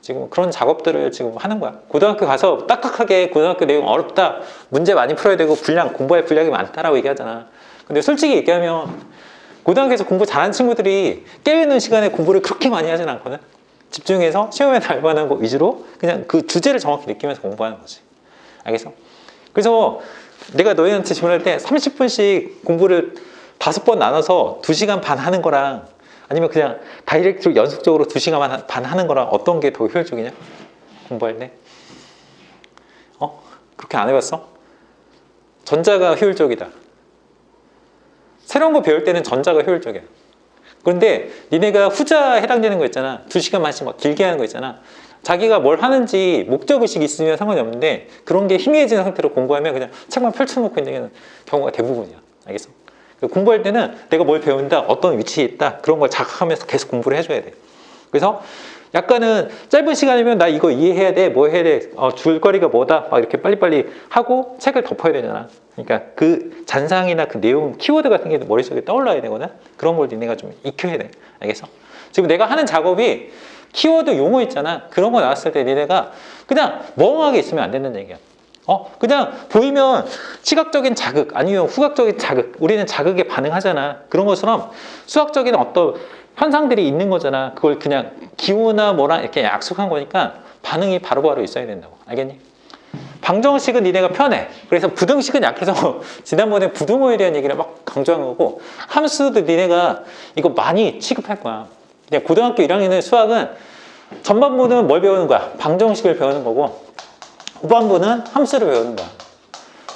지금 그런 작업들을 지금 하는 거야. 고등학교 가서 딱딱하게 고등학교 내용 어렵다, 문제 많이 풀어야 되고 공부할 분량이 많다라고 얘기하잖아. 근데 솔직히 얘기하면 고등학교에서 공부 잘하는 친구들이 깨어있는 시간에 공부를 그렇게 많이 하진 않거든. 집중해서 시험에 날 만한 거 위주로 그냥 그 주제를 정확히 느끼면서 공부하는 거지. 알겠어? 그래서 내가 너희한테 질문할 때 30분씩 공부를 5번 나눠서 2시간 반 하는 거랑 아니면 그냥 다이렉트로 연속적으로 2시간 반 하는 거랑 어떤 게 더 효율적이냐? 공부할 때? 그렇게 안 해봤어? 전자가 효율적이다. 새로운 거 배울 때는 전자가 효율적이야. 그런데 니네가 후자 해당되는 거 있잖아. 2시간 반씩 막 길게 하는 거 있잖아. 자기가 뭘 하는지 목적의식이 있으면 상관이 없는데 그런 게 희미해지는 상태로 공부하면 그냥 책만 펼쳐놓고 있는 경우가 대부분이야. 알겠어? 공부할 때는 내가 뭘 배운다, 어떤 위치에 있다, 그런 걸 자각하면서 계속 공부를 해줘야 돼. 그래서 약간은 짧은 시간이면 나 이거 이해해야 돼, 뭐 해야 돼, 줄거리가 뭐다, 막 이렇게 빨리빨리 하고 책을 덮어야 되잖아. 그러니까 그 잔상이나 그 내용, 키워드 같은 게 머릿속에 떠올라야 되거든. 그런 걸 니네가 좀 익혀야 돼. 알겠어? 지금 내가 하는 작업이 키워드 용어 있잖아. 그런 거 나왔을 때 니네가 그냥 멍하게 있으면 안 된다는 얘기야. 그냥 보이면 시각적인 자극 아니면 후각적인 자극, 우리는 자극에 반응하잖아. 그런 것처럼 수학적인 어떤 현상들이 있는 거잖아. 그걸 그냥 기호나 뭐랑 이렇게 약속한 거니까 반응이 바로바로 있어야 된다고. 알겠니? 방정식은 니네가 편해. 그래서 부등식은 약해서 지난번에 부등호에 대한 얘기를 막 강조한 거고, 함수도 니네가 이거 많이 취급할 거야. 그냥 고등학교 1학년의 수학은 전반부는 뭘 배우는 거야? 방정식을 배우는 거고 후반부는 함수를 배우는 거야.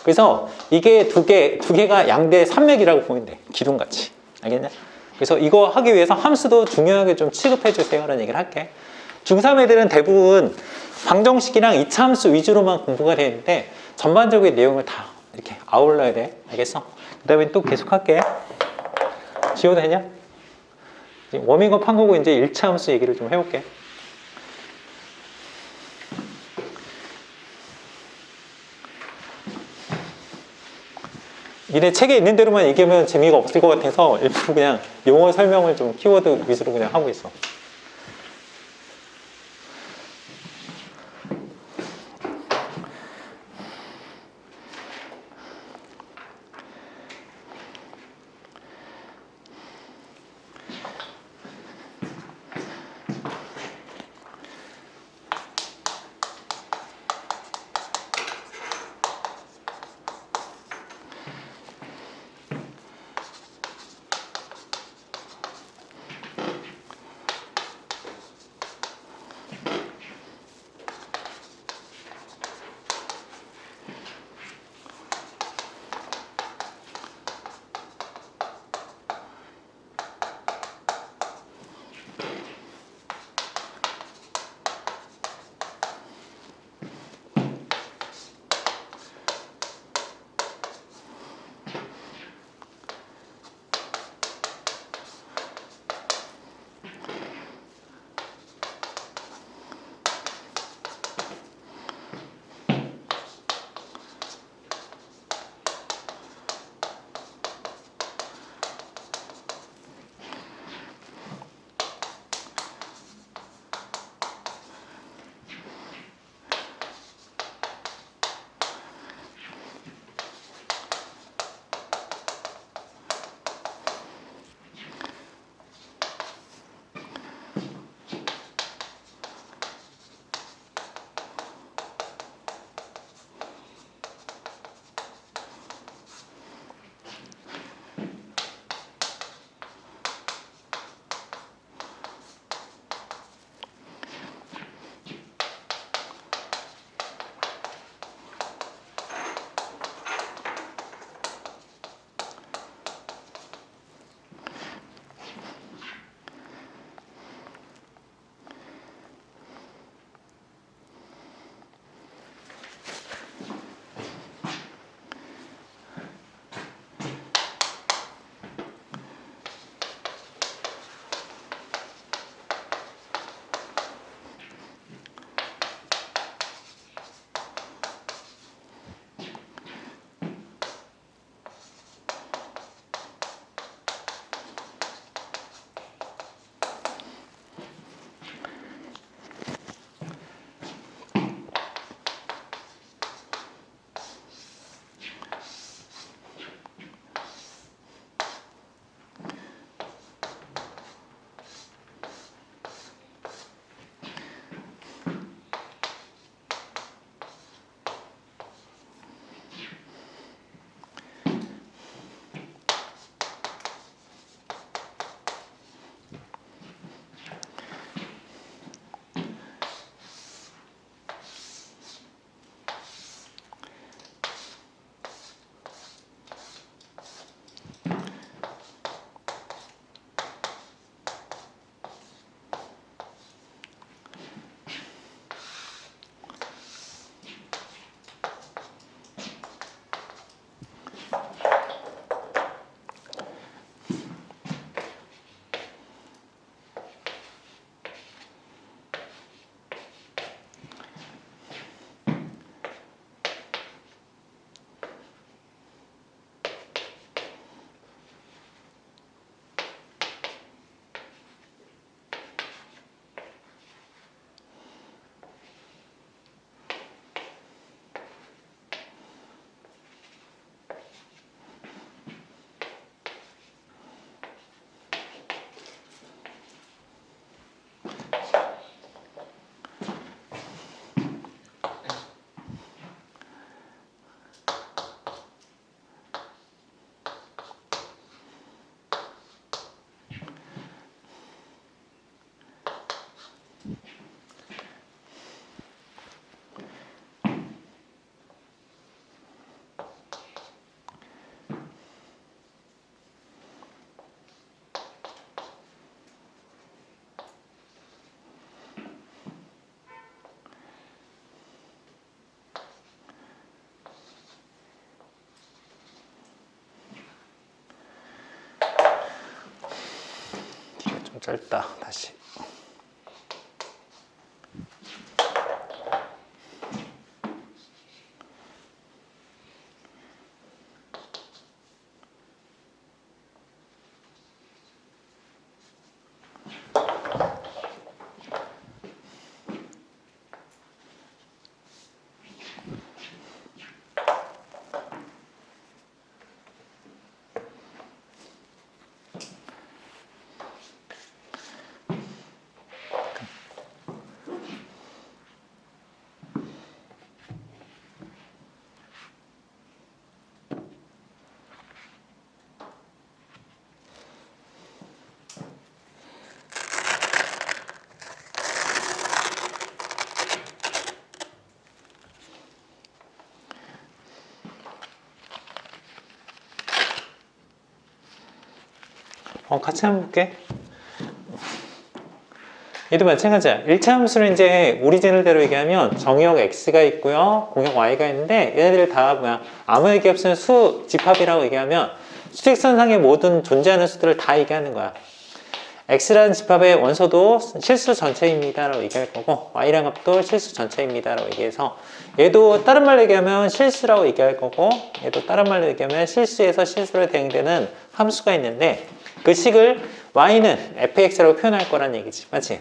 그래서 이게 두 개가 양대 산맥이라고 보면 돼. 기둥같이. 알겠냐? 그래서 이거 하기 위해서 함수도 중요하게 좀 취급해 주세요 라는 얘기를 할게. 중3 애들은 대부분 방정식이랑 이차함수 위주로만 공부가 되는데 전반적인 내용을 다 이렇게 아울러야 돼. 알겠어? 그 다음에 또 계속 할게. 지워도 되냐? 워밍업 한 거고 이제 1차 함수 얘기를 좀 해볼게. 니네 책에 있는 대로만 얘기하면 재미가 없을 것 같아서 일부러 그냥 용어 설명을 좀 키워드 위주로 그냥 하고 있어. 짧다. 다시. 같이 한번 볼게. 얘도 마찬가지야. 1차 함수는 이제 오리지널대로 얘기하면 정의역 x가 있고요, 공역 y가 있는데 얘네들 다 뭐야, 아무 얘기 없으면 수 집합이라고 얘기하면 수직선상의 모든 존재하는 수들을 다 얘기하는 거야. x라는 집합의 원소도 실수 전체입니다 라고 얘기할 거고, y라는 값도 실수 전체입니다 라고 얘기해서 얘도 다른 말로 얘기하면 실수라고 얘기할 거고, 얘도 다른 말로 얘기하면 실수에서 실수로 대응되는 함수가 있는데, 그 식을 y는 fx라고 표현할 거란 얘기지, 맞지?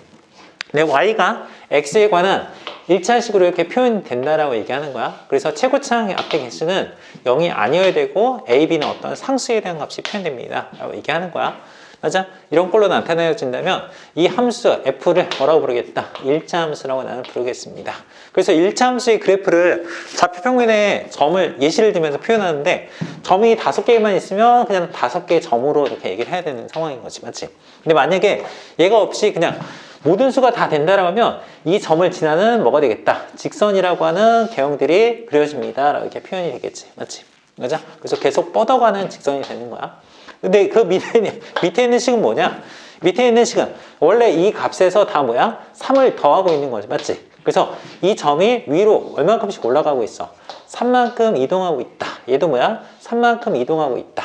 근데 y가 x에 관한 1차식으로 이렇게 표현된다라고 얘기하는 거야. 그래서 최고차항의 앞에 개수는 0이 아니어야 되고 a, b는 어떤 상수에 대한 값이 표현됩니다 라고 얘기하는 거야. 맞아? 이런 걸로 나타내진다면 이 함수 f를 뭐라고 부르겠다? 1차 함수라고 나는 부르겠습니다. 그래서 1차 함수의 그래프를 좌표 평면에 점을 예시를 들면서 표현하는데, 점이 5개만 있으면 그냥 5개의 점으로 이렇게 얘기를 해야 되는 상황인 거지, 맞지? 근데 만약에 얘가 없이 그냥 모든 수가 다 된다라고 하면 이 점을 지나는 뭐가 되겠다? 직선이라고 하는 개형들이 그려집니다 라고 이렇게 표현이 되겠지, 맞지? 맞아? 그래서 계속 뻗어가는 직선이 되는 거야. 근데 그 밑에 있는 식은 뭐냐? 밑에 있는 식은 원래 이 값에서 다 뭐야? 3을 더하고 있는 거지, 맞지? 그래서 이 점이 위로 얼마큼씩 올라가고 있어? 3만큼 이동하고 있다. 얘도 뭐야? 3만큼 이동하고 있다.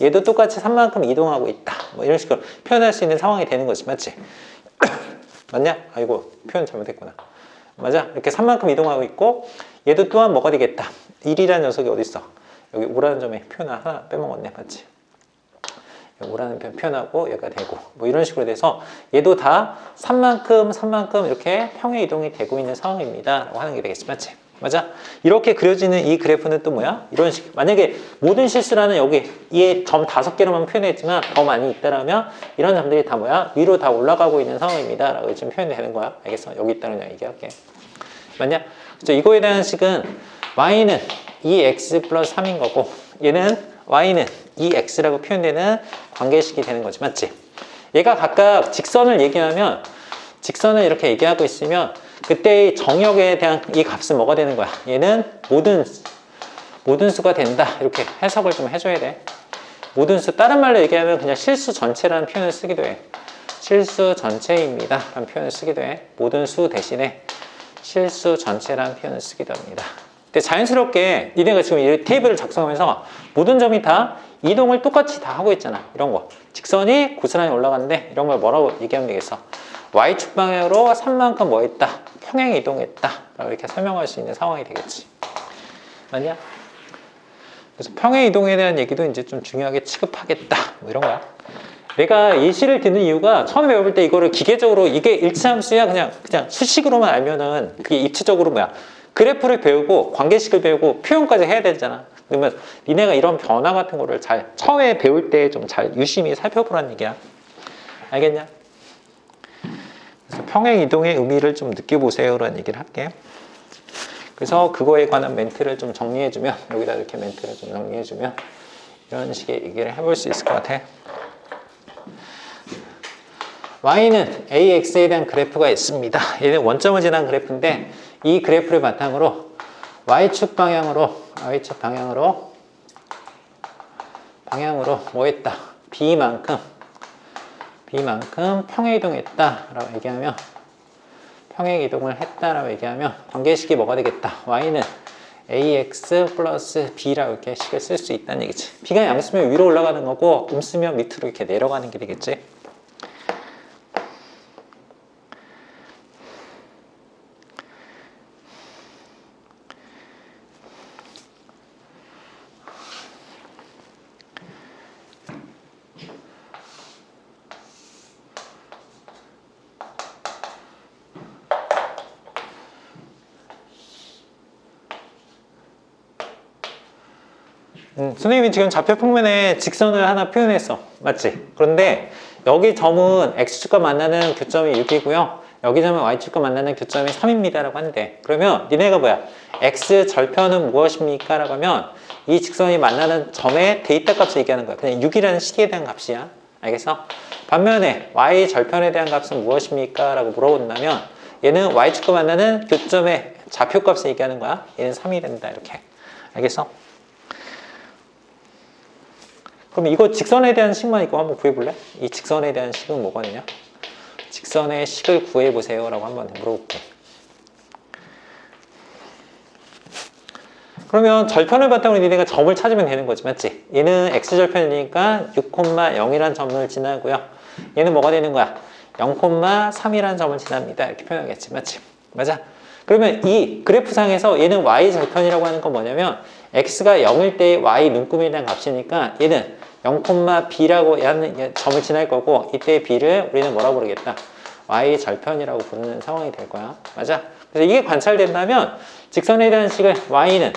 얘도 똑같이 3만큼 이동하고 있다. 뭐 이런 식으로 표현할 수 있는 상황이 되는 거지, 맞지? 맞냐? 아이고, 표현 잘못했구나. 맞아? 이렇게 3만큼 이동하고 있고, 얘도 또한 뭐가 되겠다? 1이라는 녀석이 어디 있어? 여기 5라는 점에 표현 하나 빼먹었네, 맞지? 5라는 표현하고 얘가 되고, 뭐 이런 식으로 돼서 얘도 다 3만큼 이렇게 평행 이동이 되고 있는 상황입니다 라고 하는 게 되겠지, 맞지? 맞아? 이렇게 그려지는 이 그래프는 또 뭐야? 이런 식. 만약에 모든 실수라는 여기 이 점 5개로만 표현했지만 더 많이 있다라면 이런 점들이 다 뭐야? 위로 다 올라가고 있는 상황입니다 라고 지금 표현이 되는 거야. 알겠어? 여기 있다는 그냥 얘기할게. 맞냐? 그래서 이거에 대한 식은 y는 2x 플러스 3인 거고, 얘는 y는 2x라고 표현되는 관계식이 되는 거지, 맞지? 얘가 각각 직선을 얘기하면, 직선을 이렇게 얘기하고 있으면 그때의 정역에 대한 이 값은 뭐가 되는 거야? 얘는 모든 수가 된다 이렇게 해석을 좀 해줘야 돼. 모든 수, 다른 말로 얘기하면 그냥 실수 전체라는 표현을 쓰기도 해. 실수 전체입니다 라는 표현을 쓰기도 해. 모든 수 대신에 실수 전체라는 표현을 쓰기도 합니다. 근데 자연스럽게 니네가 지금 이 테이블을 작성하면서 모든 점이 다 이동을 똑같이 다 하고 있잖아. 이런 거 직선이 고스란히 올라가는데 이런 걸 뭐라고 얘기하면 되겠어? Y축 방향으로 3만큼 뭐 했다? 평행 이동했다 라고 이렇게 설명할 수 있는 상황이 되겠지. 맞냐? 그래서 평행 이동에 대한 얘기도 이제 좀 중요하게 취급하겠다 뭐 이런 거야. 내가 예시를 듣는 이유가 처음에 배울 때 이거를 기계적으로 이게 일치함수야 그냥 수식으로만 알면은 그게 입체적으로 뭐야? 그래프를 배우고 관계식을 배우고 표현까지 해야 되잖아. 그러면 니네가 이런 변화 같은 거를 잘 처음에 배울 때 좀 잘 유심히 살펴보라는 얘기야. 알겠냐? 그래서 평행 이동의 의미를 좀 느껴보세요 라는 얘기를 할게. 그래서 그거에 관한 멘트를 좀 정리해주면, 여기다 이렇게 멘트를 좀 정리해주면 이런 식의 얘기를 해볼 수 있을 것 같아. y는 ax에 대한 그래프가 있습니다. 얘는 원점을 지난 그래프인데 이 그래프를 바탕으로 y축 방향으로 뭐 했다? b만큼 평행 이동했다 라고 얘기하면, 평행 이동을 했다 라고 얘기하면 관계식이 뭐가 되겠다? y는 ax 플러스 b라고 이렇게 식을 쓸 수 있다는 얘기지. b가 양수면 위로 올라가는 거고 음수면 밑으로 이렇게 내려가는 게 되겠지. 선생님이 지금 좌표 평면에 직선을 하나 표현했어. 맞지? 그런데 여기 점은 X축과 만나는 교점이 6이고요. 여기 점은 Y축과 만나는 교점이 3입니다. 라고 하는데, 그러면 니네가 뭐야? X 절편은 무엇입니까? 라고 하면 이 직선이 만나는 점의 데이터 값을 얘기하는 거야. 그냥 6이라는 식에 대한 값이야. 알겠어? 반면에 Y 절편에 대한 값은 무엇입니까? 라고 물어본다면 얘는 Y축과 만나는 교점의 좌표 값을 얘기하는 거야. 얘는 3이 된다. 이렇게. 알겠어? 그럼 이거 직선에 대한 식만 이거 한번 구해볼래? 이 직선에 대한 식은 뭐거든요? 직선의 식을 구해보세요 라고 한번 물어볼게. 그러면 절편을 바탕으로 니네가 점을 찾으면 되는 거지, 맞지? 얘는 X절편이니까 6,0이라는 점을 지나고요. 얘는 뭐가 되는 거야? 0,3이라는 점을 지납니다. 이렇게 표현하겠지, 맞지? 맞아? 그러면 이 그래프상에서 얘는 Y절편이라고 하는 건 뭐냐면 X가 0일 때 Y 눈금에 대한 값이니까 얘는 0,B라고 하는 점을 지날 거고 이때 B를 우리는 뭐라고 부르겠다? Y절편이라고 부르는 상황이 될 거야. 맞아? 그래서 이게 관찰된다면 직선에 대한 식을 Y는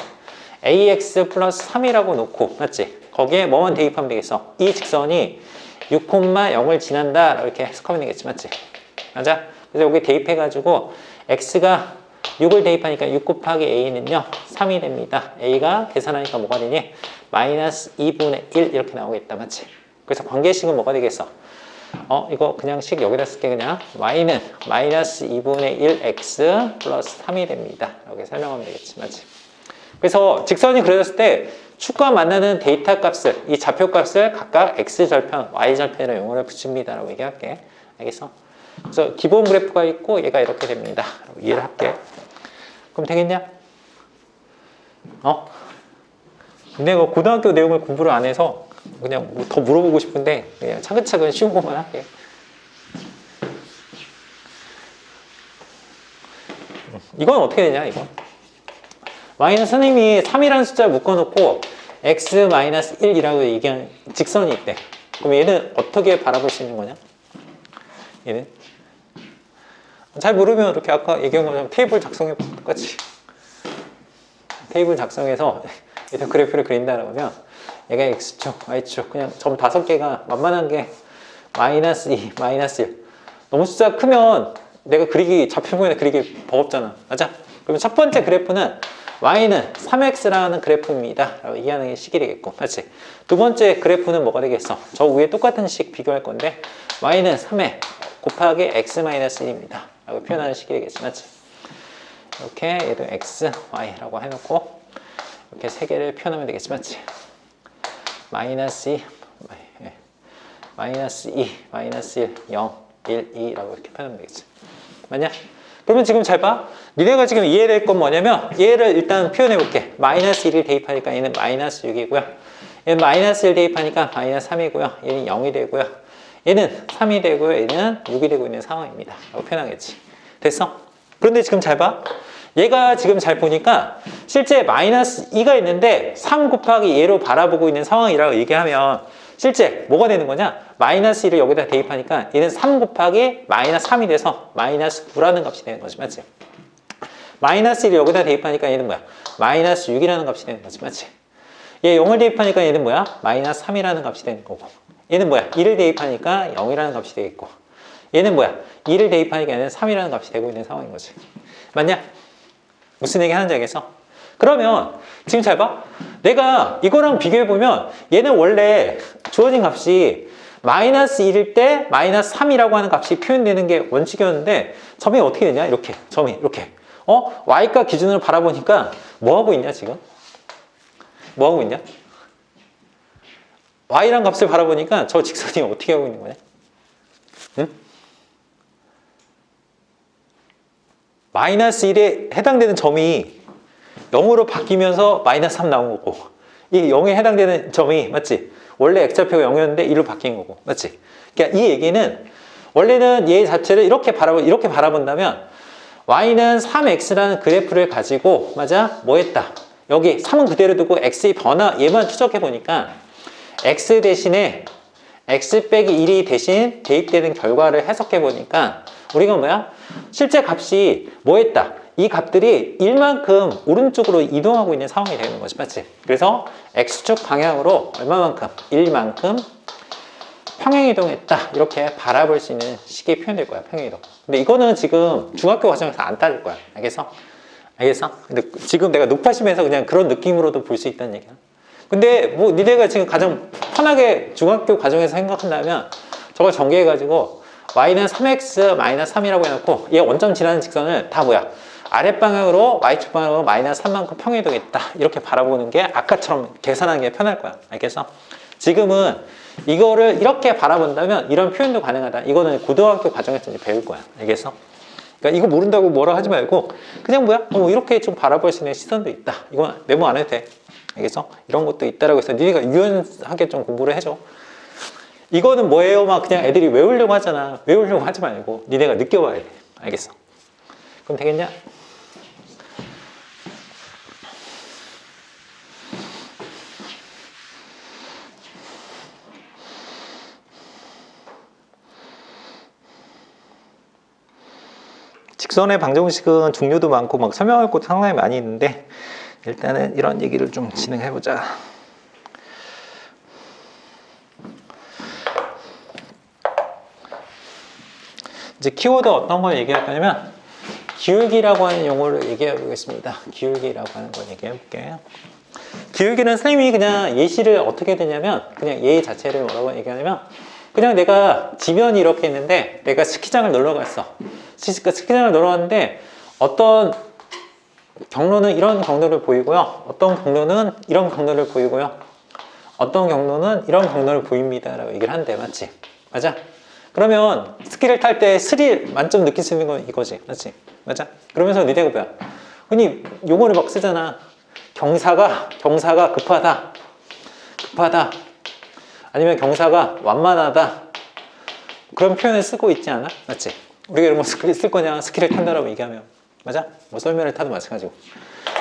AX 플러스 3이라고 놓고, 맞지? 거기에 뭐만 대입하면 되겠어? 이 직선이 6,0을 지난다 이렇게 해석하면 되겠지, 맞지? 맞아? 그래서 여기 대입해가지고 X가 6을 대입하니까 6 곱하기 A는요 3이 됩니다. A가 계산하니까 뭐가 되니? 마이너스 2분의 1 이렇게 나오겠다, 맞지? 그래서 관계식은 뭐가 되겠어? 이거 그냥 식 여기다 쓸게. 그냥 Y는 마이너스 2분의 1 X 플러스 3이 됩니다. 이렇게 설명하면 되겠지, 맞지? 그래서 직선이 그려졌을 때 축과 만나는 데이터 값을, 이 좌표 값을 각각 X절편, Y절편이라고 용어를 붙입니다 라고 얘기할게. 알겠어? 그래서 기본 그래프가 있고 얘가 이렇게 됩니다. 이해를 할게. 그럼 되겠냐? 내가 고등학교 내용을 공부를 안 해서 그냥 더 물어보고 싶은데 그냥 차근차근 쉬운 것만 할게. 이건 어떻게 되냐, 이건? Y는 선생님이 3이라는 숫자를 묶어놓고 X-1이라고 얘기한 직선이 있대. 그럼 얘는 어떻게 바라볼 수 있는 거냐? 얘는? 잘 모르면 이렇게 아까 얘기한 것처럼 테이블 작성해봐. 똑같이. 테이블 작성해서 일단 그래프를 그린다고 하면 얘가 X축, Y축, 그냥 점 5개가 만만한 게 마이너스 2, 마이너스 1. 너무 숫자 크면 내가 좌표면에 그리기 버겁잖아. 맞아? 그러면 첫 번째 그래프는 Y는 3X라는 그래프입니다. 라고 얘기하는 게 식이 되겠고, 맞지? 두 번째 그래프는 뭐가 되겠어? 저 위에 똑같은 식 비교할 건데 Y는 3에 곱하기 X-1입니다. 라고 표현하는 식이 되겠지, 맞지? 이렇게 얘도 X, Y라고 해놓고 이렇게 세 개를 표현하면 되겠지, 맞지? 마이너스 2, 마이너스 2, 마이너스 1, 0, 1, 2라고 이렇게 표현하면 되겠지. 맞냐? 그러면 지금 잘 봐. 니네가 지금 이해될 건 뭐냐면 얘를 일단 표현해 볼게. 마이너스 1을 대입하니까 얘는 마이너스 6이고요. 얘는 마이너스 1 대입하니까 마이너스 3이고요. 얘는 0이 되고요. 얘는 3이 되고요. 얘는 6이 되고 있는 상황입니다. 라고 표현하겠지. 됐어? 그런데 지금 잘 봐. 얘가 지금 잘 보니까 실제 마이너스 2가 있는데 3 곱하기 얘로 바라보고 있는 상황이라고 얘기하면 실제 뭐가 되는 거냐? 마이너스 1을 여기다 대입하니까 얘는 3 곱하기 마이너스 3이 돼서 마이너스 9라는 값이 되는 거지, 맞지? 마이너스 1을 여기다 대입하니까 얘는 뭐야? 마이너스 6이라는 값이 되는 거지, 맞지? 얘 0을 대입하니까 얘는 뭐야? 마이너스 3이라는 값이 되는 거고, 얘는 뭐야? 2를 대입하니까 0이라는 값이 되겠고, 얘는 뭐야? 2를 대입하니까 얘는 3이라는 값이 되고 있는 상황인 거지. 맞냐? 무슨 얘기 하는지 알겠어? 그러면 지금 잘 봐. 내가 이거랑 비교해보면 얘는 원래 주어진 값이 마이너스 1일 때 마이너스 3이라고 하는 값이 표현되는 게 원칙이었는데 점이 어떻게 되냐? 이렇게. 점이 이렇게. Y가 기준으로 바라보니까 뭐 하고 있냐, 지금? 뭐 하고 있냐? Y란 값을 바라보니까 저 직선이 어떻게 하고 있는 거냐? 응? 마이너스 1에 해당되는 점이 0으로 바뀌면서 마이너스 3 나온 거고, 이 0에 해당되는 점이, 맞지? 원래 X좌표가 0이었는데 1로 바뀐 거고, 맞지? 그러니까 이 얘기는 원래는 얘 자체를 이렇게 바라본다면 Y는 3X라는 그래프를 가지고, 맞아? 뭐 했다? 여기 3은 그대로 두고 X의 변화, 얘만 추적해 보니까 X 대신에 X 빼기 1이 대신 대입되는 결과를 해석해 보니까 우리가 뭐야? 실제 값이 뭐 했다? 이 값들이 1만큼 오른쪽으로 이동하고 있는 상황이 되는 거지, 맞지? 그래서 X축 방향으로 얼마만큼? 1만큼 평행이동했다, 이렇게 바라볼 수 있는 식이 표현될 거야, 평행이동. 근데 이거는 지금 중학교 과정에서 안 따질 거야. 알겠어? 알겠어? 근데 지금 내가 높아심에서 그냥 그런 느낌으로도 볼 수 있다는 얘기야. 근데 뭐 니네가 지금 가장 편하게 중학교 과정에서 생각한다면 저걸 전개해가지고 y는 3x 마이너스 3이라고 해놓고 얘 원점 지나는 직선을 다 뭐야? 아랫방향으로 y축 방향으로 마이너스 3만큼 평행이동했다, 이렇게 바라보는 게 아까처럼 계산하는 게 편할 거야. 알겠어? 지금은 이거를 이렇게 바라본다면 이런 표현도 가능하다. 이거는 고등학교 과정에서 이제 배울 거야. 알겠어? 그러니까 이거 모른다고 뭐라 하지 말고 그냥 뭐야? 이렇게 좀 바라볼 수 있는 시선도 있다. 이건 메모 안 해도 돼. 알겠어? 이런 것도 있다라고 해서 니네가 유연하게 좀 공부를 해줘. 이거는 뭐예요? 막 그냥 애들이 외우려고 하잖아. 외우려고 하지 말고 니네가 느껴봐야 돼. 알겠어? 그럼 되겠냐? 직선의 방정식은 종류도 많고 막 설명할 것도 상당히 많이 있는데 일단은 이런 얘기를 좀 진행해 보자. 이제 키워드 어떤 걸 얘기할 거냐면 기울기라고 하는 용어를 얘기해 보겠습니다. 기울기라고 하는 걸 얘기해 볼게요. 기울기는 선생님이 그냥 예시를 어떻게 되냐면 그냥 예 자체를 뭐라고 얘기하냐면 그냥 내가 지면이 이렇게 있는데 내가 스키장을 놀러 갔어. 스키장을 놀러 갔는데 어떤 경로는 이런 경로를 보이고요, 어떤 경로는 이런 경로를 보이고요, 어떤 경로는 이런 경로를 보입니다 라고 얘기를 한대. 맞지? 맞아? 그러면 스키를 탈 때 스릴 만점 느낄 수 있는 건 이거지. 맞지? 맞아? 그러면서 니네가 뭐야? 흔히 용어를 막 쓰잖아. 경사가 급하다, 아니면 경사가 완만하다, 그런 표현을 쓰고 있지 않아? 맞지? 우리가 이런 거 쓸 거냐? 스키를 탄다라고 얘기하면. 맞아? 뭐 썰매를 타도 마찬가지고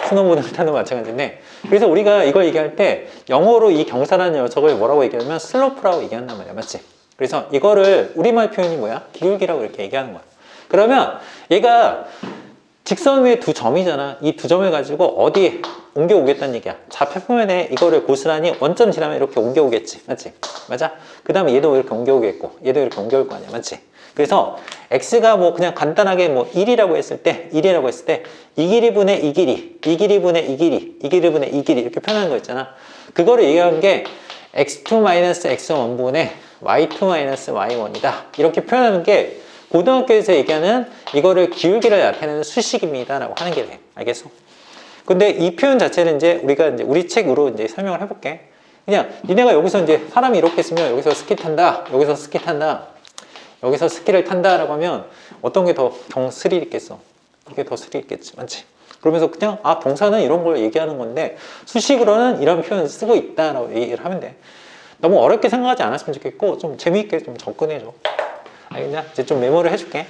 스노보드를 타도 마찬가지인데, 그래서 우리가 이걸 얘기할 때 영어로 이 경사라는 녀석을 뭐라고 얘기하면 슬로프라고 얘기한단 말이야. 맞지? 그래서 이거를 우리말 표현이 뭐야? 기울기라고 이렇게 얘기하는 거야. 그러면 얘가 직선 위에 두 점이잖아. 이 두 점을 가지고 어디에 옮겨오겠다는 얘기야. 좌표표면에 이거를 고스란히 원점 지나면 이렇게 옮겨오겠지. 맞지? 맞아? 그 다음에 얘도 이렇게 옮겨오겠고 얘도 이렇게 옮겨올 거 아니야. 맞지? 그래서 x가 뭐 그냥 간단하게 뭐 1이라고 했을 때 이 길이 분의 이 길이, 이 길이 분의 이 길이, 이 길이 분의 이 길이, 이렇게 표현하는 거 있잖아. 그거를 얘기한 게 x2-x1분의 y2-y1이다, 이렇게 표현하는 게 고등학교에서 얘기하는 이거를 기울기를 나타내는 수식입니다 라고 하는 게 돼. 알겠어? 근데 이 표현 자체는 이제 우리가 이제 우리 책으로 이제 설명을 해볼게. 그냥 니네가 여기서 이제 사람이 이렇게 쓰면 여기서 스키 탄다, 여기서 스키 탄다, 여기서 스키를 탄다라고 하면 어떤 게 더 스릴 있겠어? 이게 더 스릴 있겠지, 맞지? 그러면서 그냥 동사는 이런 걸 얘기하는 건데 수식으로는 이런 표현을 쓰고 있다라고 얘기를 하면 돼. 너무 어렵게 생각하지 않았으면 좋겠고 좀 재미있게 좀 접근해줘. 알겠냐? 이제 좀 메모를 해줄게.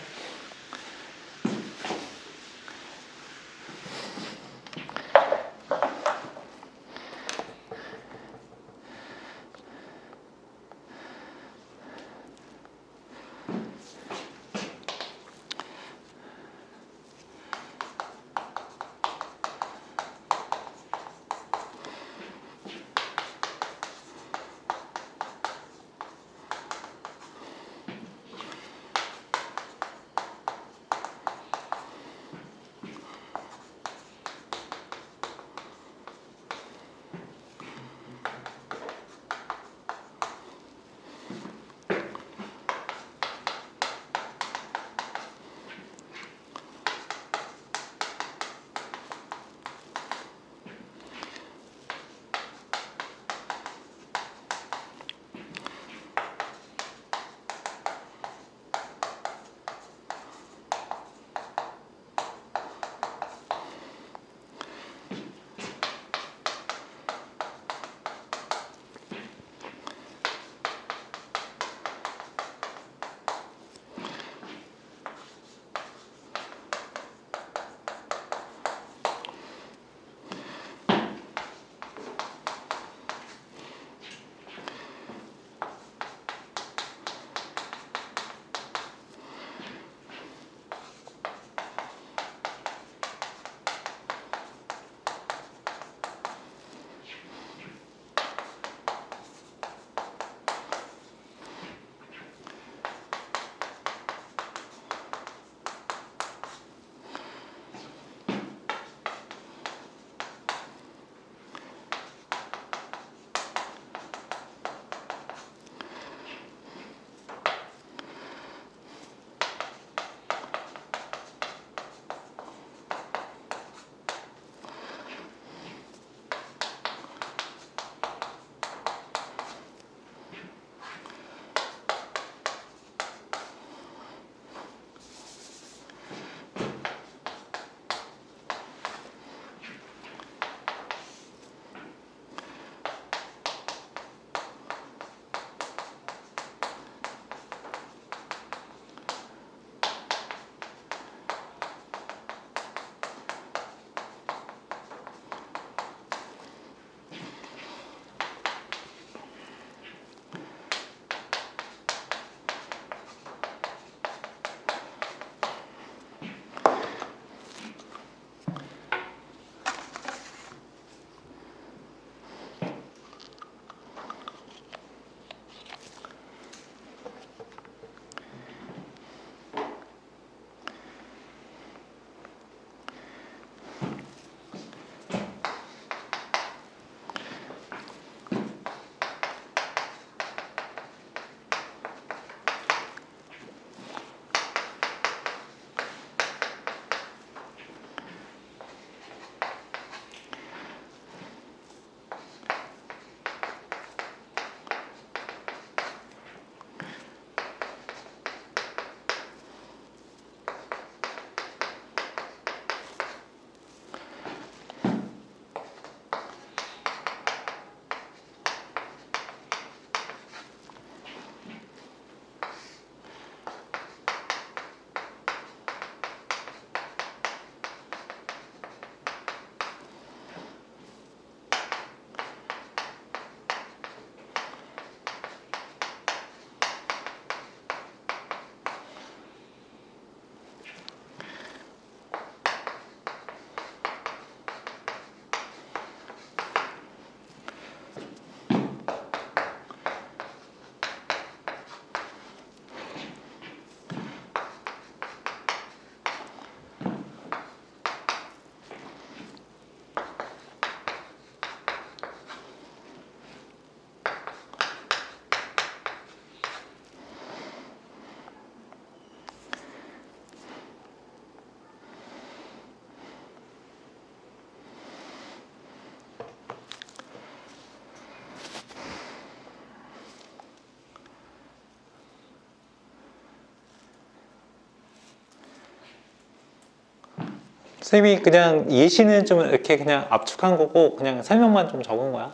선생님이 그냥 예시는 좀 이렇게 그냥 압축한 거고 그냥 설명만 좀 적은 거야.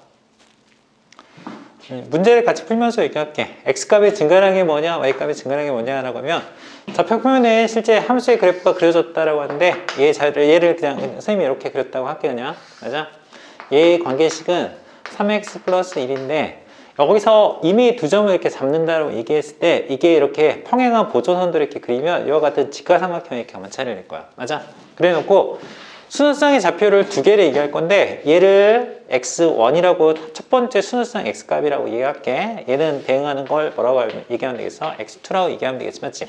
문제를 같이 풀면서 얘기할게. x값의 증가량이 뭐냐, y값의 증가량이 뭐냐라고 하면 좌표 표면에 실제 함수의 그래프가 그려졌다라고 하는데 얘를 그냥 선생님이 이렇게 그렸다고 할게 그냥. 맞아? 얘의 관계식은 3x 플러스 1인데 여기서 이미 두 점을 이렇게 잡는다고 얘기했을 때 이게 이렇게 평행한 보조선들을 이렇게 그리면 이와 같은 직각삼각형이 이렇게 한번 차려낼 거야. 맞아? 그래 놓고 순서상의 좌표를 두 개를 얘기할 건데 얘를 x1이라고 첫 번째 순서상 x값이라고 얘기할게. 얘는 대응하는 걸 뭐라고 얘기하면 되겠어? x2라고 얘기하면 되겠지, 맞지?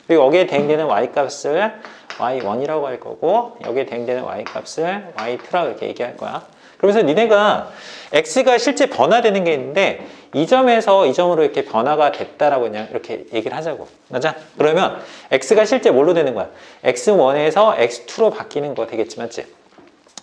그리고 여기에 대응되는 y값을 y1이라고 할 거고 여기에 대응되는 y값을 y2라고 이렇게 얘기할 거야. 그러면서 니네가 x가 실제 변화되는 게 있는데 이 점에서 이 점으로 이렇게 변화가 됐다라고 그냥 이렇게 얘기를 하자고. 맞아? 그러면 x가 실제 뭘로 되는 거야? x1에서 x2로 바뀌는 거 되겠지, 맞지?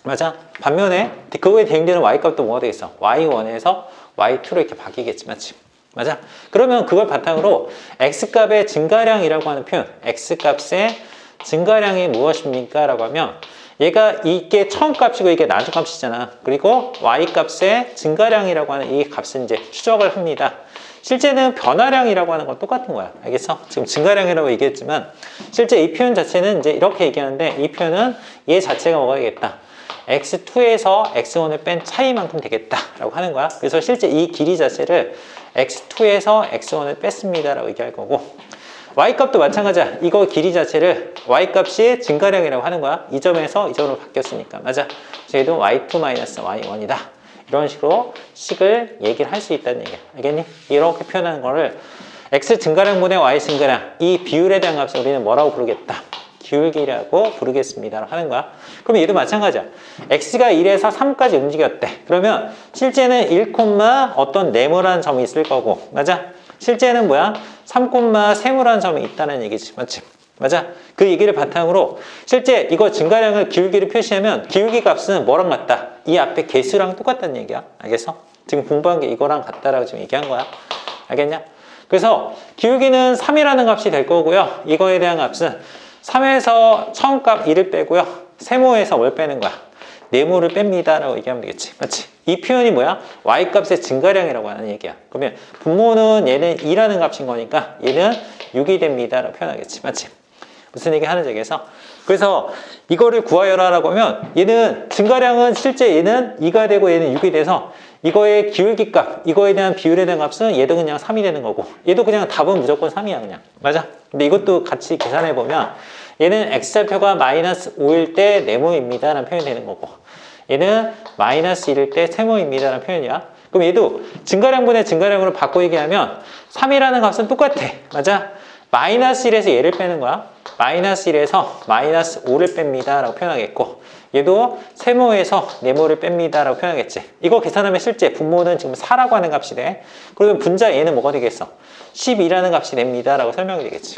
맞아? 반면에 그거에 대응되는 y값도 뭐가 되겠어? y1에서 y2로 이렇게 바뀌겠지, 맞지? 맞아? 그러면 그걸 바탕으로 x값의 증가량이라고 하는 표현, x값의 증가량이 무엇입니까? 라고 하면 얘가 이게 처음 값이고 이게 나중 값이잖아. 그리고 y값의 증가량이라고 하는 이 값을 이제 추적을 합니다. 실제는 변화량이라고 하는 건 똑같은 거야. 알겠어? 지금 증가량이라고 얘기했지만 실제 이 표현 자체는 이제 이렇게 얘기하는데 이 표현은 얘 자체가 뭐가 되겠다? x2에서 x1을 뺀 차이만큼 되겠다라고 하는 거야. 그래서 실제 이 길이 자체를 x2에서 x1을 뺐습니다 라고 얘기할 거고 y값도 마찬가지야. 이거 길이 자체를 y값이 증가량이라고 하는 거야. 이 점에서 이 점으로 바뀌었으니까. 맞아. 저희도 y2-y1이다. 이런 식으로 식을 얘기를 할 수 있다는 얘기야. 알겠니? 이렇게 표현하는 거를 x 증가량분의 y 증가량 이 비율에 대한 값을 우리는 뭐라고 부르겠다? 기울기라고 부르겠습니다. 하는 거야. 그럼 얘도 마찬가지야. x가 1에서 3까지 움직였대. 그러면 실제는 1, 어떤 네모라는 점이 있을 거고. 맞아? 실제는 뭐야? 3, 세모라는 점이 있다는 얘기지. 맞지? 맞아? 그 얘기를 바탕으로 실제 이거 증가량을 기울기를 표시하면 기울기 값은 뭐랑 같다? 이 앞에 개수랑 똑같다는 얘기야. 알겠어? 지금 공부한 게 이거랑 같다라고 지금 얘기한 거야. 알겠냐? 그래서 기울기는 3이라는 값이 될 거고요. 이거에 대한 값은 3에서 처음 값 1을 빼고요. 세모에서 뭘 빼는 거야? 네모를 뺍니다 라고 얘기하면 되겠지. 맞지? 이 표현이 뭐야? y값의 증가량이라고 하는 얘기야. 그러면 분모는 얘는 2라는 값인 거니까 얘는 6이 됩니다 라고 표현하겠지. 맞지? 무슨 얘기 하는지 얘기해서 그래서 이거를 구하여라 라고 하면 얘는 증가량은 실제 얘는 2가 되고 얘는 6이 돼서 이거의 기울기 값, 이거에 대한 비율에 대한 값은 얘도 그냥 3이 되는 거고 얘도 그냥 답은 무조건 3이야 그냥. 맞아? 근데 이것도 같이 계산해 보면 얘는 x좌표가 마이너스 5일 때 네모입니다 라는 표현이 되는 거고 얘는 마이너스 1일 때 세모입니다 라는 표현이야. 그럼 얘도 증가량분의 증가량으로 바꿔 얘기하면 3이라는 값은 똑같아. 맞아? 마이너스 1에서 얘를 빼는 거야. 마이너스 1에서 마이너스 5를 뺍니다 라고 표현하겠고 얘도 세모에서 네모를 뺍니다 라고 표현하겠지. 이거 계산하면 실제 분모는 지금 4라고 하는 값이 돼. 그러면 분자 얘는 뭐가 되겠어? 12라는 값이 됩니다 라고 설명이 되겠지.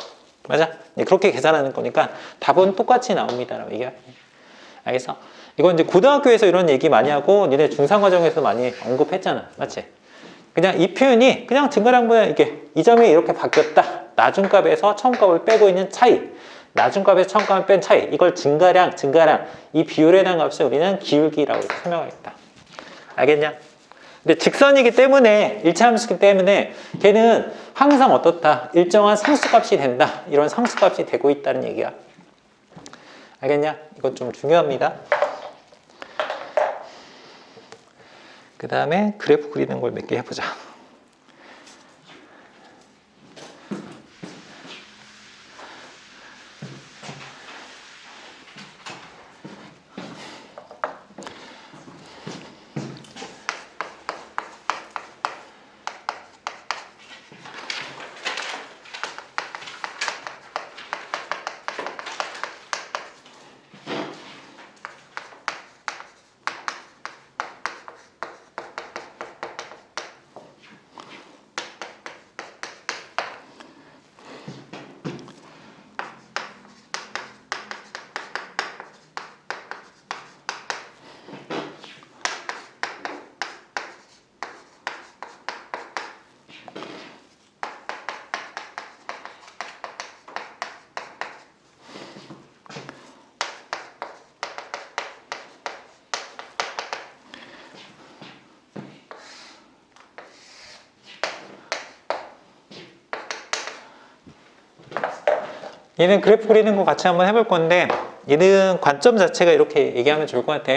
맞아? 그렇게 계산하는 거니까 답은 똑같이 나옵니다 라고 얘기해. 알겠어? 이건 이제 고등학교에서 이런 얘기 많이 하고 니네 중상과정에서 많이 언급했잖아. 맞지? 그냥 이 표현이 그냥 증가량분의 이게 이 점이 이렇게 바뀌었다. 나중 값에서 처음 값을 빼고 있는 차이. 나중 값에서 처음 값을 뺀 차이. 이걸 증가량 이 비율에 대한 값을 우리는 기울기라고 설명하겠다. 알겠냐? 근데 직선이기 때문에 1차 함수이기 때문에 걔는 항상 어떻다? 일정한 상수값이 된다. 이런 상수값이 되고 있다는 얘기야. 알겠냐? 이건 좀 중요합니다. 그 다음에 그래프 그리는 걸 몇 개 해보자. 얘는 그래프 그리는 거 같이 한번 해볼 건데, 얘는 관점 자체가 이렇게 얘기하면 좋을 것 같아.